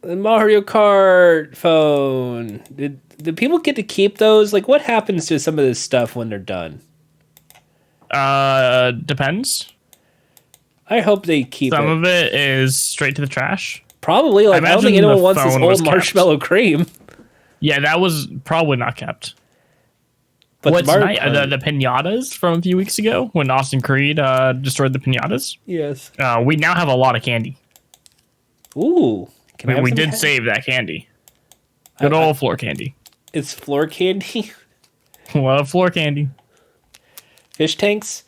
The Mario Kart phone. Did people get to keep those? Like, what happens to some of this stuff when they're done? Depends. I hope they keep Some it. of it is straight to the trash. Probably. Like, I don't think anyone wants this old marshmallow cream. Yeah, that was probably not kept. But what's nice, the pinatas from a few weeks ago when Austin Creed destroyed the pinatas? Yes. We now have a lot of candy. Ooh. We did save that candy. Good old floor candy. It's floor candy? Love floor candy. Fish tanks?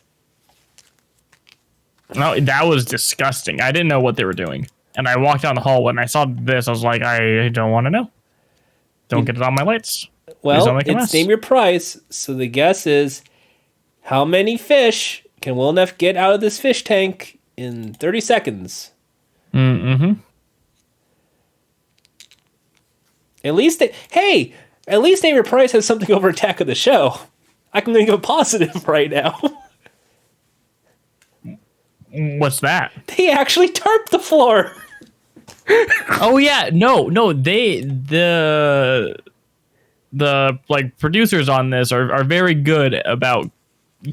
No, that was disgusting. I didn't know what they were doing. And I walked down the hall and I saw this. I was like, I don't want to know. Don't get it on my lights. Well, it's Name Your Price. So the guess is, how many fish can Will Neff get out of this fish tank in 30 seconds? Mm-hmm. At least Name Your Price has something over Attack of the Show. I can think of a positive right now. What's that? They actually tarp the floor. Oh yeah, no, the like producers on this are very good about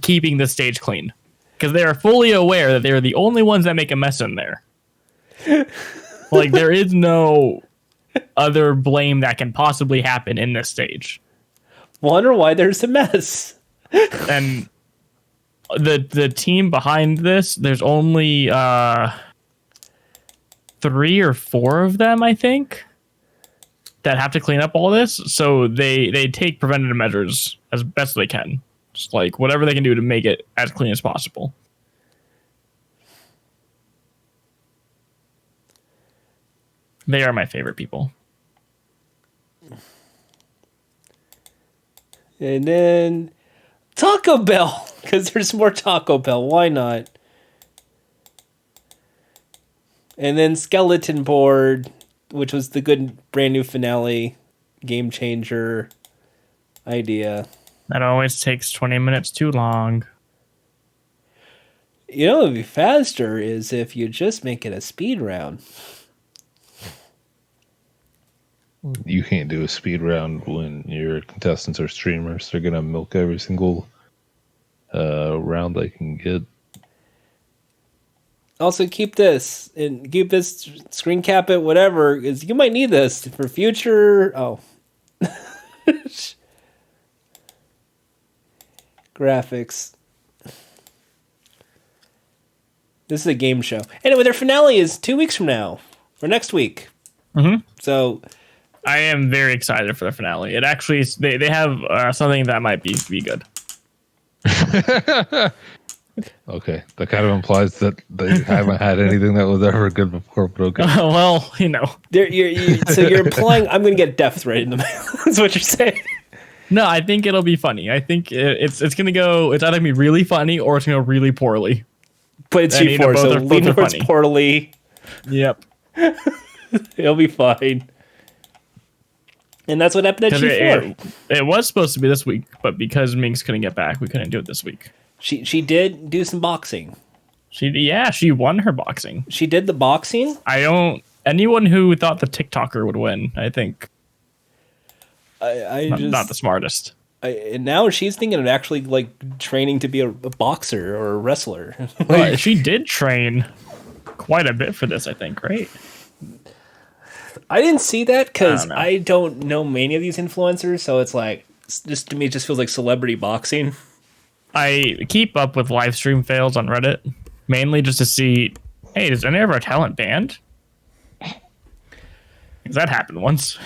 keeping the stage clean because they are fully aware that they're the only ones that make a mess in there. Like there is no other blame that can possibly happen in this stage. Wonder why there's a mess. And the team behind this, there's only 3 or 4 of them, I think, that have to clean up all this. So they take preventative measures as best they can. Just like whatever they can do to make it as clean as possible. They are my favorite people. And then Taco Bell, because there's more Taco Bell. Why not? And then Skeleton Board, which was the good brand new finale, game changer idea. That always takes 20 minutes too long. You know what would be faster is if you just make it a speed round. You can't do a speed round when your contestants are streamers. They're gonna milk every single round they can get. Also, keep this screen cap it, whatever, because you might need this for future. Oh, graphics. This is a game show. Anyway, their finale is 2 weeks from now or next week. Mm-hmm. So I am very excited for the finale. It actually they have something that might be good. Okay, that kind of implies that they haven't had anything that was ever good before. But okay. Well, you know, so you're implying I'm going to get death threat in the mail. That's what you're saying. No, I think it'll be funny. I think it's gonna go. It's either gonna be really funny or it's gonna go really poorly. But it's G4, so lean towards poorly. Yep. It'll be fine. And that's what happened at G4. It was supposed to be this week, but because Minx couldn't get back, we couldn't do it this week. She did do some boxing. She won her boxing. She did the boxing? Anyone who thought the TikToker would win, I think. Not the smartest. And now she's thinking of actually like training to be a boxer or a wrestler. Well, she did train quite a bit for this, I think, right? I didn't see that because I don't know many of these influencers, so it's like, just to me, it just feels like celebrity boxing. I keep up with live stream fails on Reddit, mainly just to see, hey, does any of our talent banned? Because that happened once.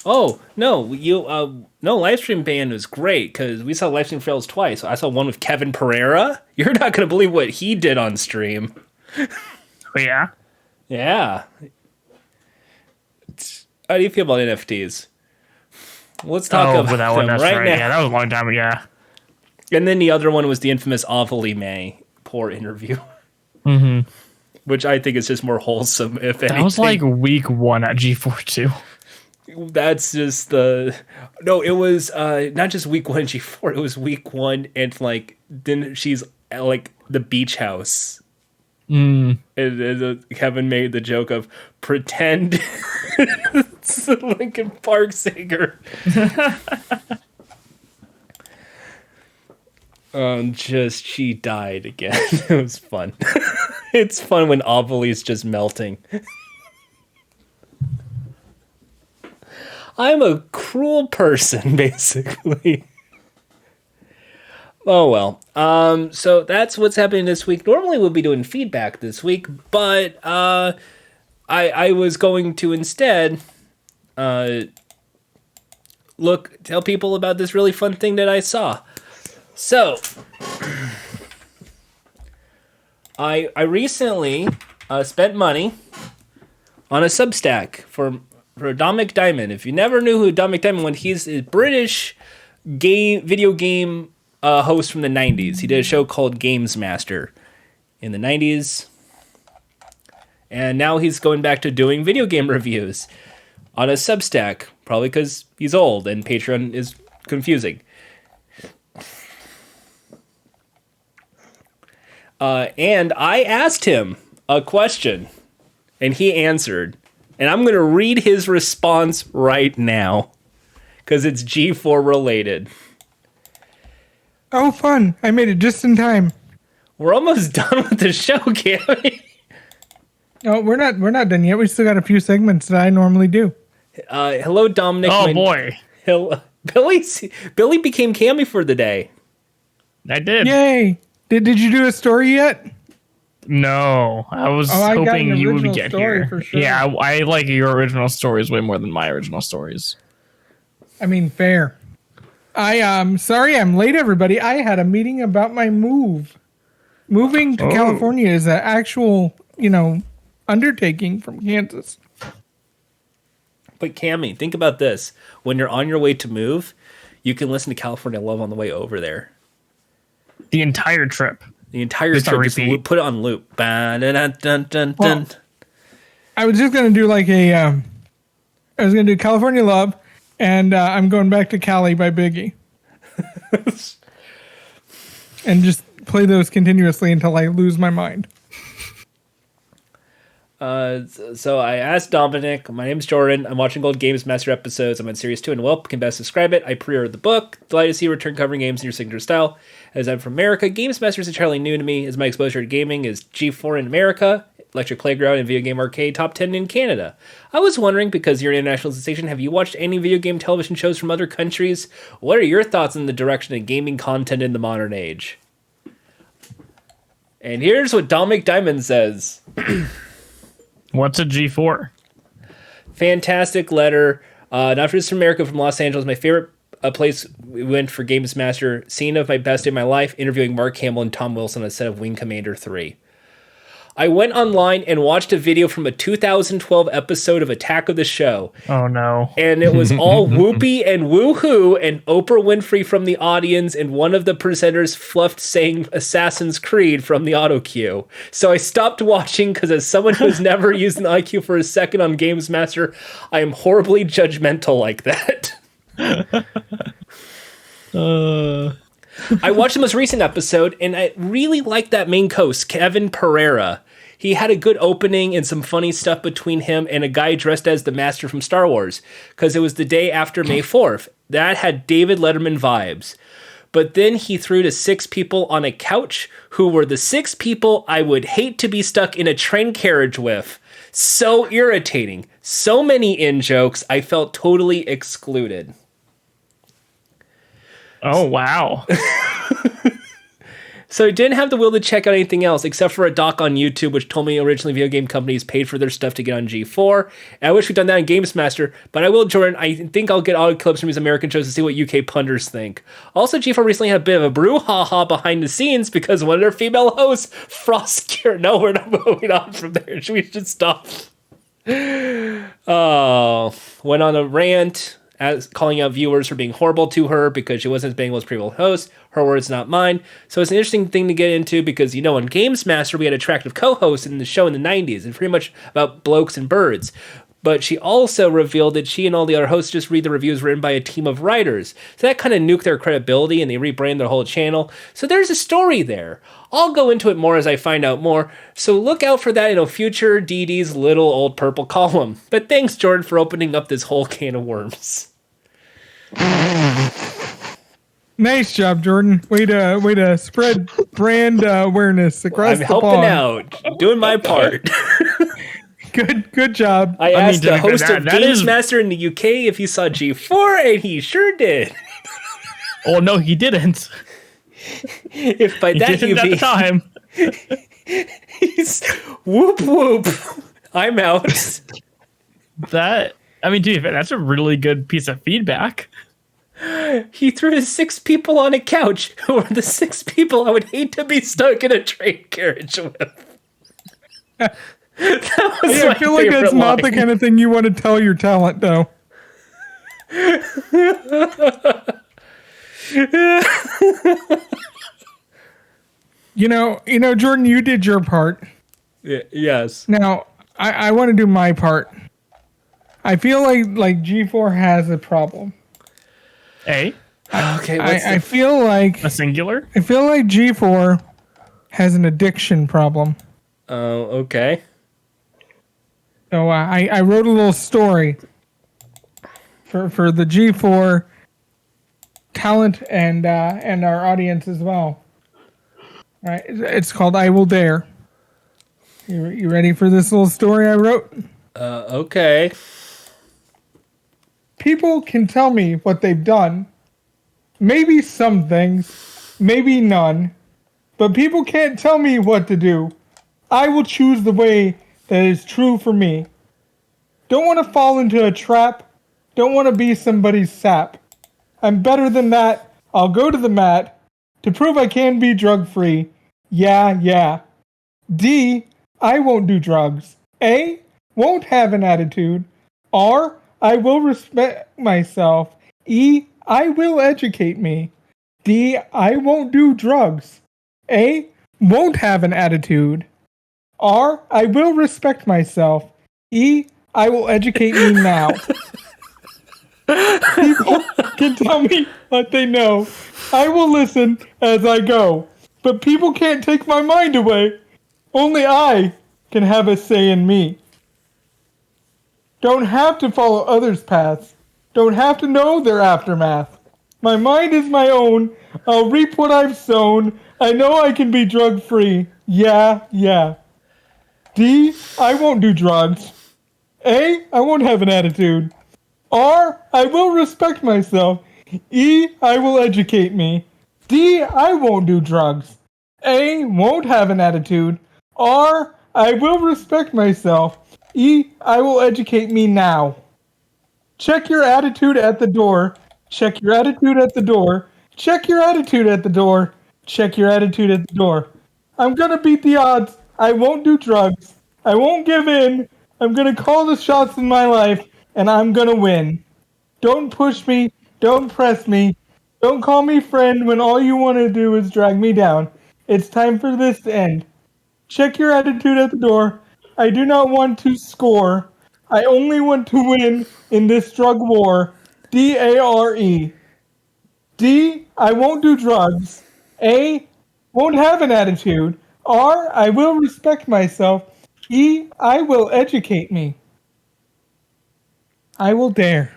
Oh, no, no, livestream ban was great because we saw livestream fails twice. I saw one with Kevin Pereira. You're not going to believe what he did on stream. Oh, yeah? Yeah. How do you feel about NFTs? Let's talk about that one. them That's right right. now. Yeah, that was a long time ago. Yeah. And then the other one was the infamous Awfully May poor interview, which I think is just more wholesome. If anything, That was like week 1 at G4 too. that's just the no. It was not just week 1 G4. It was week 1, and like then she's at, like the beach house. And Kevin made the joke of pretend it's the Linkin Park singer. Just she died again. It was fun. It's fun when Ovily's just melting. I'm a cruel person, basically. Oh well. So that's what's happening this week. Normally we'll be doing feedback this week, but I was going to instead tell people about this really fun thing that I saw. So I recently spent money on a Substack for Don McDiamond. If you never knew who Don McDiamond was, he's a British video game host from the 90s. He did a show called Games Master in the 90s. And now he's going back to doing video game reviews on a Substack, probably because he's old and Patreon is confusing. And I asked him a question, and he answered. And I'm going to read his response right now, because it's G4 related. Oh, fun. I made it just in time. We're almost done with the show, Cammy. No, we're not done yet. We still got a few segments that I normally do. Hello, Dominic. Oh, boy. Billy became Cammy for the day. I did. Yay. Did you do a story yet? No, I was I got hoping an you would original get story here. for sure. Yeah, I like your original stories way more than my original stories. I mean, fair. Sorry I'm late, everybody. I had a meeting about my move. Moving to California is an actual, undertaking from Kansas. But Cammy, think about this. When you're on your way to move, you can listen to California Love on the way over there. The entire trip. The entire Just on trip, just repeat. put it on loop. Ba-da-dun-dun-dun-dun. Well, I was just going to do I was going to do California Love, and I'm going back to Cali by Biggie. And just play those continuously until I lose my mind. So I asked Dominic, my name's Jordan, I'm watching Gold Games Master episodes, I'm on Series 2 and Welp, can best describe it. I pre-ordered the book, delighted to see you return covering games in your signature style. As I'm from America, Games Master is entirely new to me, as my exposure to gaming is G4 in America, Electric Playground, and Video Game Arcade Top 10 in Canada. I was wondering, because you're an international sensation, have you watched any video game television shows from other countries? What are your thoughts on the direction of gaming content in the modern age? And here's what Dominic Diamond says. What's a G4? Fantastic letter. Not just from America, from Los Angeles. My favorite place we went for Games Master. Scene of my best day of my life. Interviewing Mark Hamill and Tom Wilson on a set of Wing Commander 3. I went online and watched a video from a 2012 episode of Attack of the Show. Oh, no. And it was all whoopee and woohoo and Oprah Winfrey from the audience and one of the presenters fluffed saying Assassin's Creed from the auto cue. So I stopped watching because as someone who's never used an IQ for a second on Games Master, I am horribly judgmental like that. I watched the most recent episode, and I really liked that main host, Kevin Pereira. He had a good opening and some funny stuff between him and a guy dressed as the Master from Star Wars, because it was the day after May 4th. That had David Letterman vibes. But then he threw to 6 people on a couch who were the 6 people I would hate to be stuck in a train carriage with. So irritating. So many in-jokes, I felt totally excluded. Oh, wow. So I didn't have the will to check out anything else except for a doc on YouTube, which told me originally video game companies paid for their stuff to get on G4. And I wish we'd done that in Games Master, but I will, Jordan. I think I'll get audio clips from these American shows to see what UK punders think. Also, G4 recently had a bit of a brouhaha behind the scenes because one of their female hosts, Frost. No, we're not moving on from there. We should stop. Oh, went on a rant calling out viewers for being horrible to her because she wasn't as big as previous hosts. Her words, not mine. So it's an interesting thing to get into because, you know, on Games Master, we had attractive co-hosts in the show in the 90s and pretty much about blokes and birds. But she also revealed that she and all the other hosts just read the reviews written by a team of writers. So that kind of nuked their credibility and they rebranded their whole channel. So there's a story there. I'll go into it more as I find out more. So look out for that in a future DD's Little Old Purple column. But thanks, Jordan, for opening up this whole can of worms. Nice job, Jordan. Way to spread brand awareness across the pond. I'm helping out, doing my part. Good job. I asked the host of Games Master in the UK if he saw G4, and he sure did. Oh no, he didn't. If by that you mean at the time, he's whoop whoop. I'm out. Dude, that's a really good piece of feedback. He threw his 6 people on a couch, who are the 6 people I would hate to be stuck in a train carriage with. I feel like that's not the kind of thing you want to tell your talent, though. You know, Jordan, you did your part. Yes. Now, I want to do my part. I feel like G4 has a problem. Okay. I feel like a singular. I feel like G4 has an addiction problem. Oh, okay. So I wrote a little story for the G4 talent and our audience as well. All right, it's called "I Will Dare." You ready for this little story I wrote? Okay. People can tell me what they've done. Maybe some things, maybe none, but people can't tell me what to do. I will choose the way that is true for me. Don't want to fall into a trap. Don't want to be somebody's sap. I'm better than that. I'll go to the mat to prove I can be drug-free. Yeah. D, I won't do drugs. A, won't have an attitude. R, I will respect myself. E, I will educate me. D, I won't do drugs. A, won't have an attitude. R, I will respect myself. E, I will educate me now. People can tell me what they know. I will listen as I go. But people can't take my mind away. Only I can have a say in me. Don't have to follow others' paths. Don't have to know their aftermath. My mind is my own. I'll reap what I've sown. I know I can be drug-free. Yeah. D, I won't do drugs. A, I won't have an attitude. R, I will respect myself. E, I will educate me. D, I won't do drugs. A, won't have an attitude. R, I will respect myself. E, I will educate me now. Check your attitude at the door. Check your attitude at the door. Check your attitude at the door. Check your attitude at the door. I'm gonna beat the odds. I won't do drugs. I won't give in. I'm gonna call the shots in my life, and I'm gonna win. Don't push me. Don't press me. Don't call me friend when all you want to do is drag me down. It's time for this to end. Check your attitude at the door. I do not want to score. I only want to win in this drug war. D-A-R-E. D, I won't do drugs. A, won't have an attitude. R, I will respect myself. E, I will educate me. I will dare.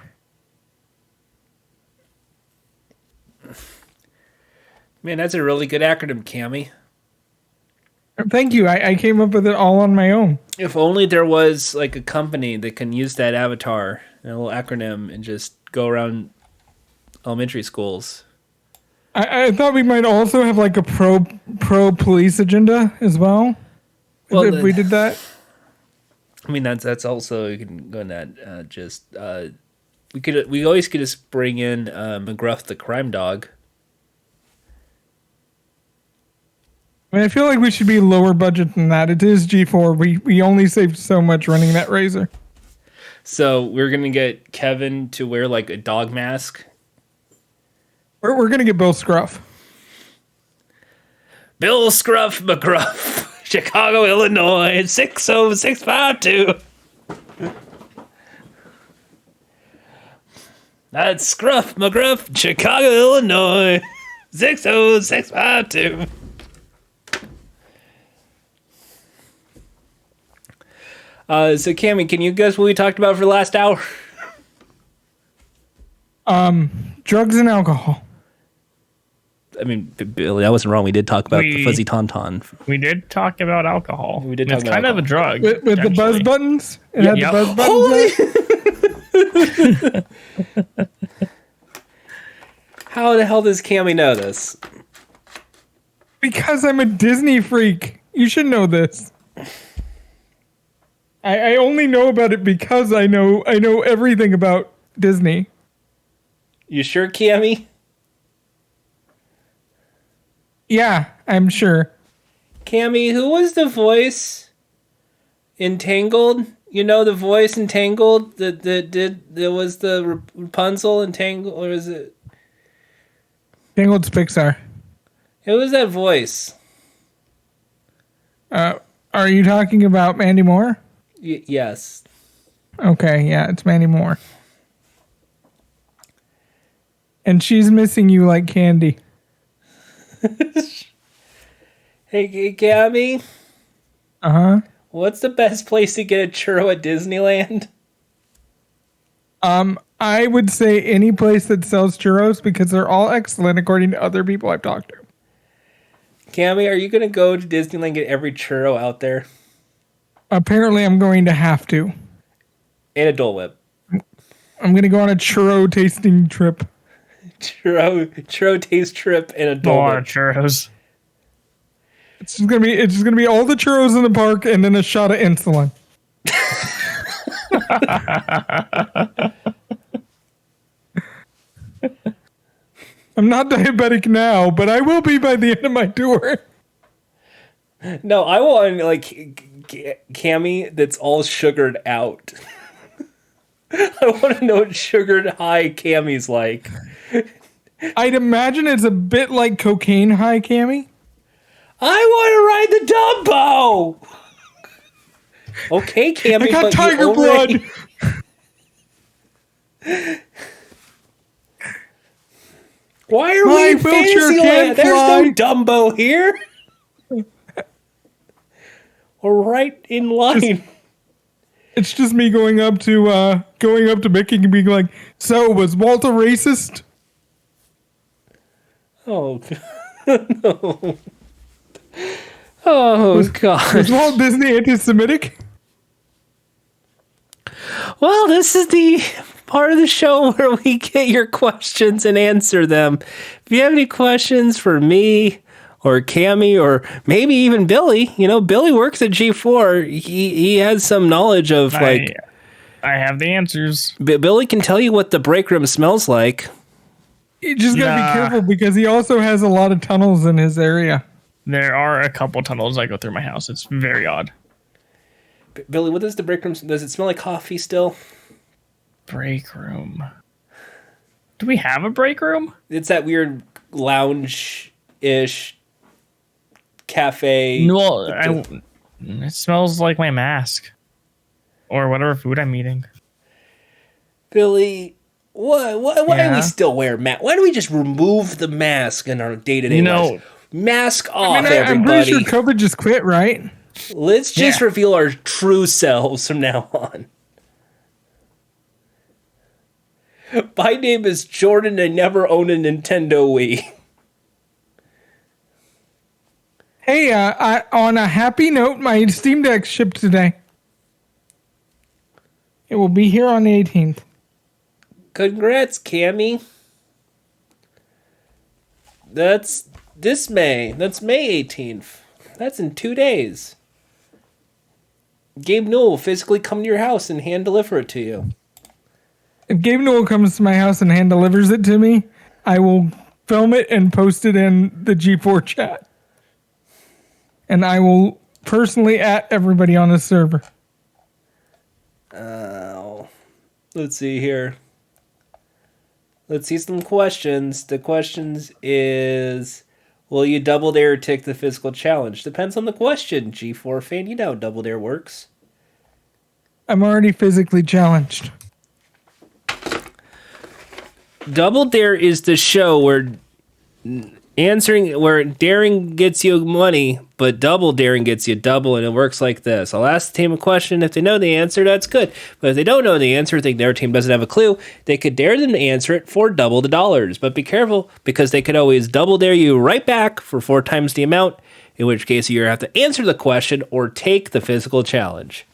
Man, that's a really good acronym, Cammy. Thank you. I came up with it all on my own. If only there was like a company that can use that avatar and a little acronym and just go around elementary schools. I thought we might also have like a pro police agenda as well. If we did that. I mean, that's also, you can go in that. We always could just bring in McGruff the crime dog. I mean, I feel like we should be lower budget than that. It is G4. We only saved so much running that razor. So we're gonna get Kevin to wear like a dog mask. We're gonna get Bill Scruff. Bill Scruff McGruff, Chicago, Illinois, 60652. That's Scruff McGruff, Chicago, Illinois, 60652. So Cammy, can you guess what we talked about for the last hour? Drugs and alcohol. I mean, Billy, I wasn't wrong. We did talk about the fuzzy tauntaun. We did talk about alcohol. We did talk it's about kind alcohol. of a drug. With the buzz buttons? It had Yep. the buzz buttons. Holy! How the hell does Cammy know this? Because I'm a Disney freak. You should know this. I only know about it because I know everything about Disney. You sure, Cammy? Yeah, I'm sure. Cammy, who was the voice in Tangled? You know the voice in Tangled that was the Rapunzel in Tangled, or is it? Tangled's Pixar. Who was that voice? Are you talking about Mandy Moore? Yes. Okay, yeah, it's Mandy Moore. And she's missing you like candy. Hey, Cammy, Uh-huh. what's the best place to get a churro at Disneyland? I would say any place that sells churros because they're all excellent according to other people I've talked to. Cammy, are you going to go to Disneyland and get every churro out there? Apparently I'm going to have to. And a Dole Whip. I'm going to go on a churro tasting trip. Churro taste trip and a A Dole lot Whip. of churros. It's just gonna be all the churros in the park and then a shot of insulin. I'm not diabetic now, but I will be by the end of my tour. No, I want like Cammy that's all sugared out. I want to know what sugared high Cammy's like. I'd imagine it's a bit like cocaine high, Cammy. I want to ride the Dumbo. Okay, Cammy, I got but tiger you already... blood. Why are My we in wheelchair Fantasyland? can't There's fly. no Dumbo here. We're right in line. It's just me going up to Mickey and being like, "So was Walter racist?" Oh no. Oh God. Was Walt Disney anti-Semitic? Well, this is the part of the show where we get your questions and answer them. If you have any questions for me or Cammy or maybe even Billy, Billy works at G4. He has some knowledge of I have the answers. Billy can tell you what the break room smells like. You just gotta Nah. be careful because he also has a lot of tunnels in his area. There are a couple tunnels that go through my house. It's very odd. Billy, what does the break room? Does it smell like coffee still? Break room. Do we have a break room? It's that weird lounge-ish cafe. No, it smells like my mask. Or whatever food I'm eating. Billy, why do we Yeah. still wear mask? Why don't we just remove the mask in our day-to-day lives? Mask off, I'm everybody. pretty sure COVID just quit, right? Let's just Yeah. reveal our true selves from now on. My name is Jordan. I never owned a Nintendo Wii. Hey, on a happy note, my Steam Deck shipped today. It will be here on the 18th. Congrats, Cammy. That's this May. That's May 18th. That's in 2 days. Gabe Newell will physically come to your house and hand deliver it to you. If Gabe Newell comes to my house and hand delivers it to me, I will film it and post it in the G4 chat. And I will personally at everybody on the server. Let's see here. Let's see some questions. The questions is, will you double dare or take the physical challenge? Depends on the question, G4 fan. You know how double dare works. I'm already physically challenged. Double Dare is the show where daring gets you money, but double daring gets you double, and it works like this. I'll ask the team a question. If they know the answer, that's good. But if they don't know the answer, think their team doesn't have a clue, they could dare them to answer it for double the dollars. But be careful, because they could always double dare you right back for 4 times the amount, in which case you have to answer the question or take the physical challenge.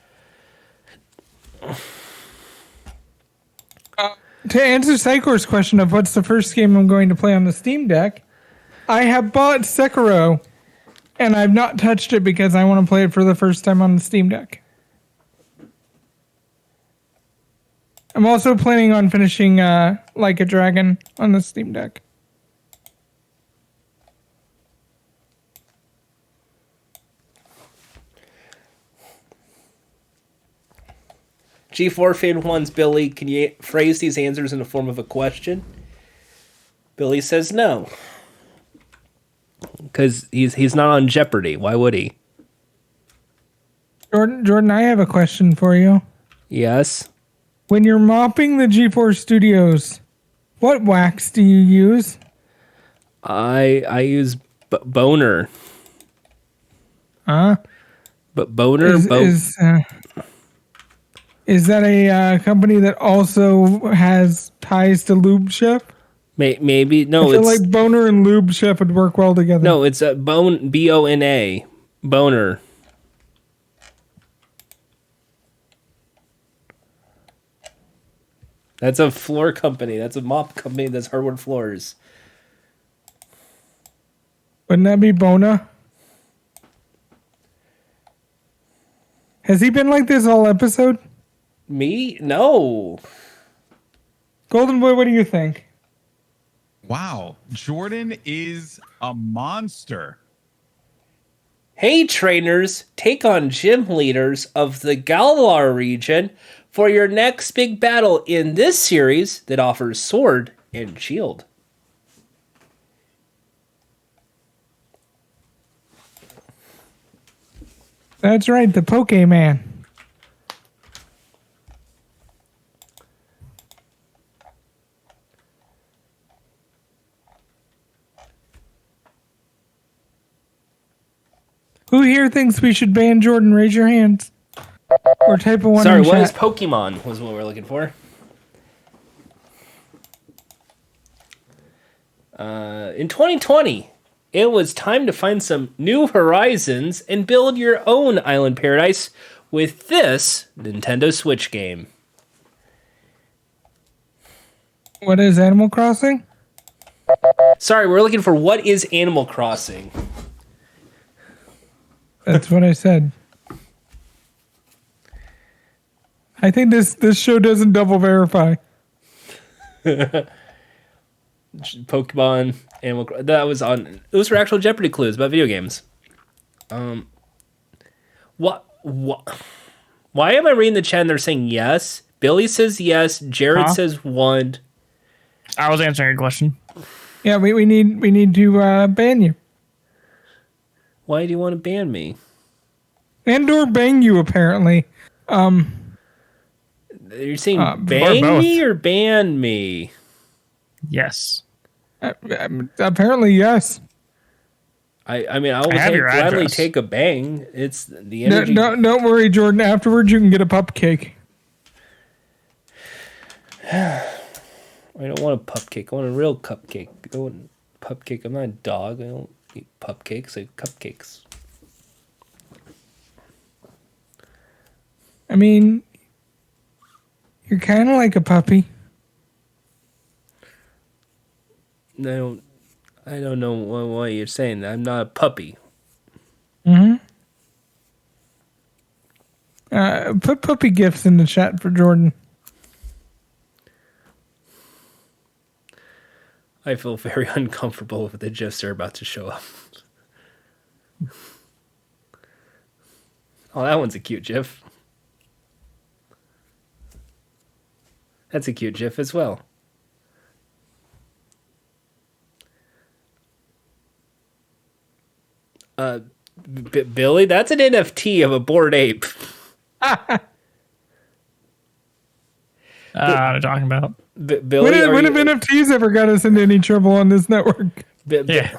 To answer Sycor's question of what's the first game I'm going to play on the Steam Deck, I have bought Sekiro, and I've not touched it because I want to play it for the first time on the Steam Deck. I'm also planning on finishing Like a Dragon on the Steam Deck. G4 fan one's Billy. Can you phrase these answers in the form of a question? Billy says no. Because he's not on Jeopardy. Why would he? Jordan, I have a question for you. Yes. When you're mopping the G4 Studios, what wax do you use? I use Boner. Huh? But Boner? Is that a company that also has ties to Lube Chef? Maybe. No, I feel like Boner and Lube Chef would work well together. No, it's a Bona. Boner. That's a floor company. That's a mop company that's hardwood floors. Wouldn't that be Bona? Has he been like this all episode? Me? No. Golden Boy, what do you think? Wow, Jordan is a monster. Hey, trainers, take on gym leaders of the Galar region for your next big battle in this series that offers sword and shield. That's right, the Pokemon. Who here thinks we should ban Jordan? Raise your hands. Or type a one Sorry, in what chat. is Pokemon was what we're looking for. In 2020, it was time to find some new horizons and build your own island paradise with this Nintendo Switch game. What is Animal Crossing? Sorry, we're looking for what is Animal Crossing. That's what I said. I think this show doesn't double verify. Pokemon, Animal Crossing. That was on. Those were actual Jeopardy clues about video games. What? Why am I reading the chat and they're saying yes? Billy says yes. Jared says one. I was answering your question. Yeah, we need to ban you. Why do you want to ban me? And or bang you, apparently. You're saying bang me or ban me? Yes. Apparently, yes. I mean, I will gladly take a bang. It's the energy. No, don't worry, Jordan. Afterwards, you can get a pup cake. I don't want a pup cake. I want a real cupcake. I want a pup cake. I'm not a dog. I don't eat pup cakes. I eat cupcakes. I mean, you're kind of like a puppy. I don't know why you're saying that. I'm not a puppy. Mm-hmm. Put puppy gifts in the chat for Jordan. I feel very uncomfortable with the gifs are about to show up. Oh, that one's a cute gif. That's a cute GIF as well. Billy, that's an NFT of a Bored Ape. What are you talking about? Billy, When have NFTs ever got us into any trouble on this network? Yeah.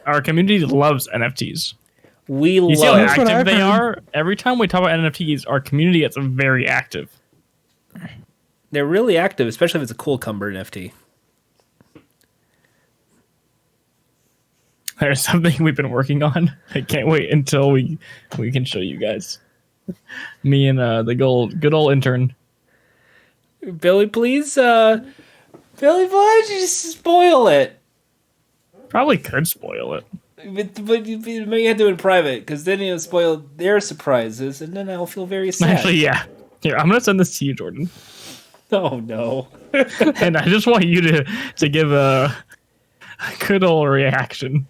Our community loves NFTs. We You see how love. That's what active I've they heard. are? Every time we talk about NFTs, our community gets very active. They're really active, especially if it's a cool Cumber NFT. There's something we've been working on. I can't wait until we can show you guys. Me and the good old intern. Billy, please, Billy, why don't you spoil it? Probably could spoil it. But you may have to do it in private, because then you'll spoil their surprises, and then I'll feel very sad. Actually, yeah. Here, I'm gonna send this to you, Jordan. Oh no. And I just want you to give a good old reaction.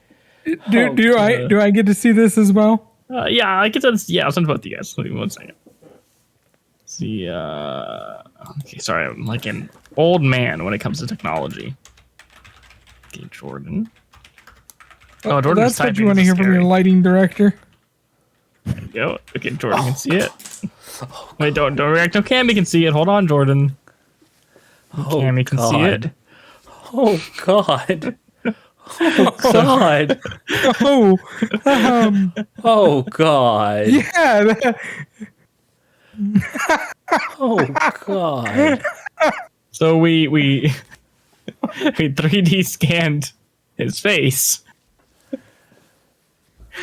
Do I get to see this as well? Yeah, I can send. Yeah, I'll send both of you guys. Wait 1 second. See, okay, sorry, I'm like an old man when it comes to technology. Okay, Jordan. Oh, Jordan, That's what you want to hear from your lighting director. There you go. Okay, Jordan can see it. Wait, don't react. No, Cammy can see it. Hold on, Jordan. Cammy can see it. Oh God. Oh God. Oh, Oh God. yeah. Oh God. So we 3D scanned his face.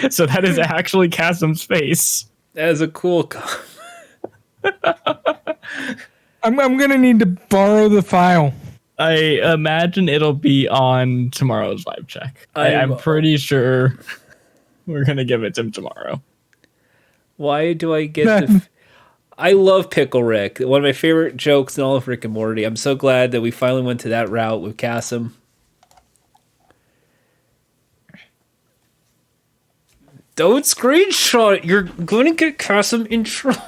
So that is actually Chasm's face. That is a cool. I'm gonna need to borrow the file. I imagine it'll be on tomorrow's live check. I'm pretty sure we're gonna give it to him tomorrow. Why do I get the? I love Pickle Rick. One of my favorite jokes in all of Rick and Morty. I'm so glad that we finally went to that route with Cassim. Don't screenshot it. You're going to get Cassim in trouble.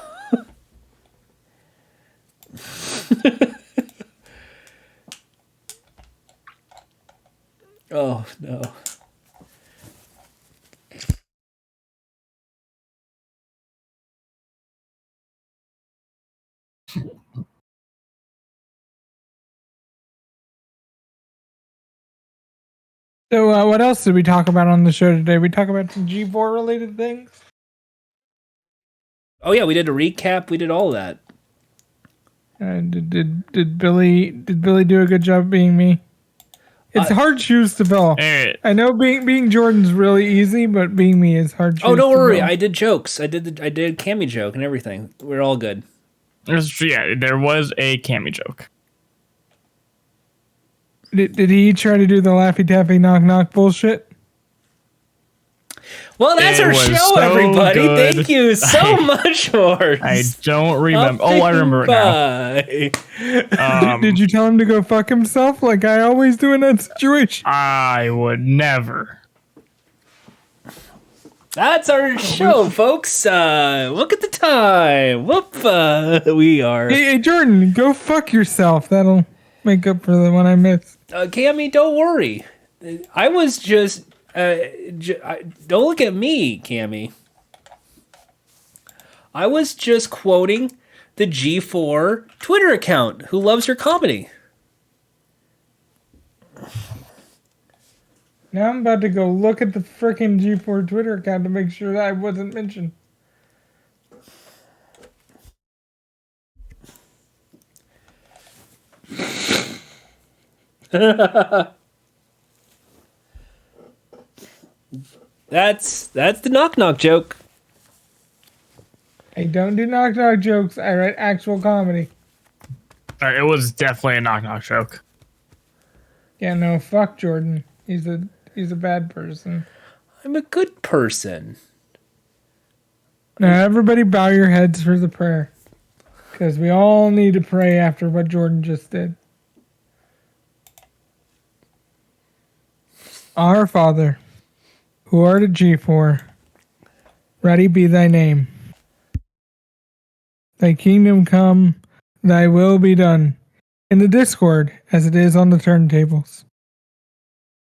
Oh, no. So, what else did we talk about on the show today? We talk about some G4 related things. Oh, yeah, we did a recap. We did all that. Did Billy do a good job being me? It's hard shoes to fill. Hey, I know being Jordan's really easy, but being me is hard. Oh, don't to worry. fill. I did jokes. I did Cammy joke and everything. We're all good. yeah, there was a Cammy joke. Did he try to do the Laffy Taffy knock knock bullshit? Well, that's It our was show, so everybody. good. Thank you so much, Morse. I don't remember. Oh, I remember it now. Did you tell him to go fuck himself like I always do in that situation? I would never. That's our show, folks. Look at the time. Whoop, we are. Hey, Jordan, go fuck yourself. That'll make up for the one I missed. Cammy, don't worry. I was just... don't look at me, Cammy. I was just quoting the G4 Twitter account who loves your comedy. Now I'm about to go look at the frickin' G4 Twitter account to make sure that I wasn't mentioned. That's the knock knock joke. I don't do knock knock jokes. I write actual comedy. It was definitely a knock knock joke. Yeah, no, fuck Jordan. He's a bad person. I'm a good person. Now everybody bow your heads for the prayer. Because we all need to pray after what Jordan just did. Our Father, who art at G4, ready be thy name. Thy kingdom come, thy will be done, in the Discord as it is on the turntables.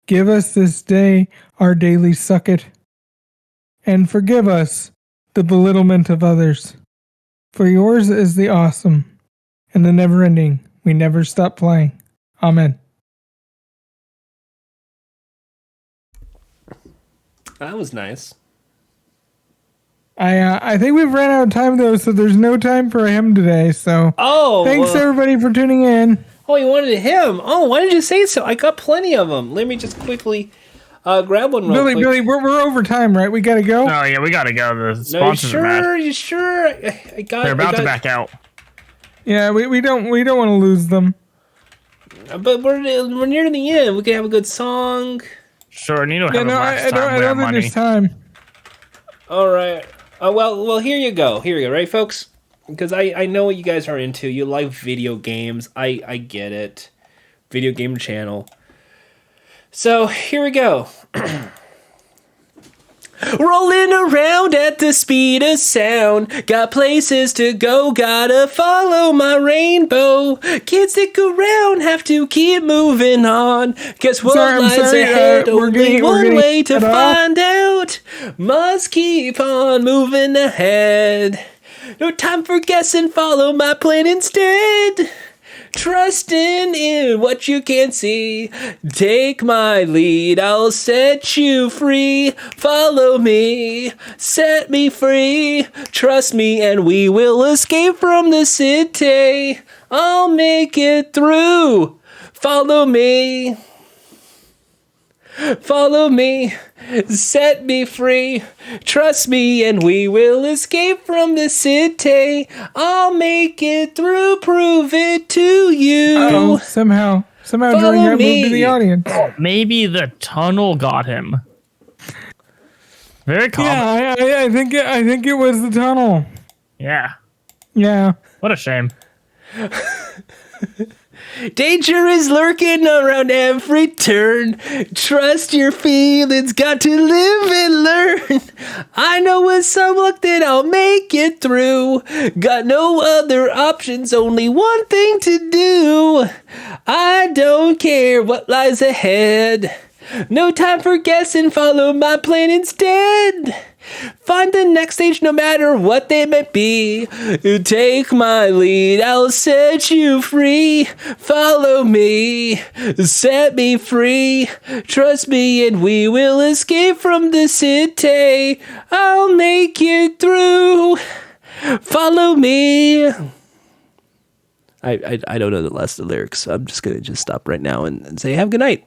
Give us this day our daily sucket, and forgive us the belittlement of others. For yours is the awesome and the never-ending. We never stop playing. Amen. That was nice. I think we've ran out of time though, so there's no time for him today. So thanks everybody for tuning in. Oh, you wanted a hymn? Oh, why did you say so? I got plenty of them. Let me just quickly grab one real quick. Billy, we're over time, right? We gotta go. Oh yeah, we gotta go. The sponsors are mad. You sure? They're about to back out. Yeah, we don't want to lose them. But we're near the end. We can have a good song. Sure, Nino. I don't think there's time. All right. Well, here you go. Right, folks? Because I know what you guys are into. You like video games. I get it. Video game channel. So, here we go. Rolling around at the speed of sound. Got places to go, gotta follow my rainbow. Can't stick around, have to keep moving on. Guess what lies ahead? Only one way to find out. Must keep on moving ahead. No time for guessing, follow my plan instead. Trusting in what you can't see. Take my lead, I'll set you free. Follow me, set me free. Trust me and we will escape from the city. I'll make it through. Follow me. Follow me, set me free. Trust me and we will escape from the city. I'll make it through, prove it to you. Oh, somehow Jordan got moved to the audience. Maybe the tunnel got him. Very common. Yeah, I think it was the tunnel. Yeah. What a shame. Danger is lurking around every turn. Trust your feelings, got to live and learn. I know with some luck that I'll make it through. Got no other options, only one thing to do. I don't care what lies ahead. No time for guessing, follow my plan instead. Find the next stage no matter what they may be. Take my lead, I'll set you free. Follow me, set me free. Trust me and we will escape from the city. I'll make it through. Follow me. I don't know the rest of the lyrics, so I'm just going to stop right now and say have a good night.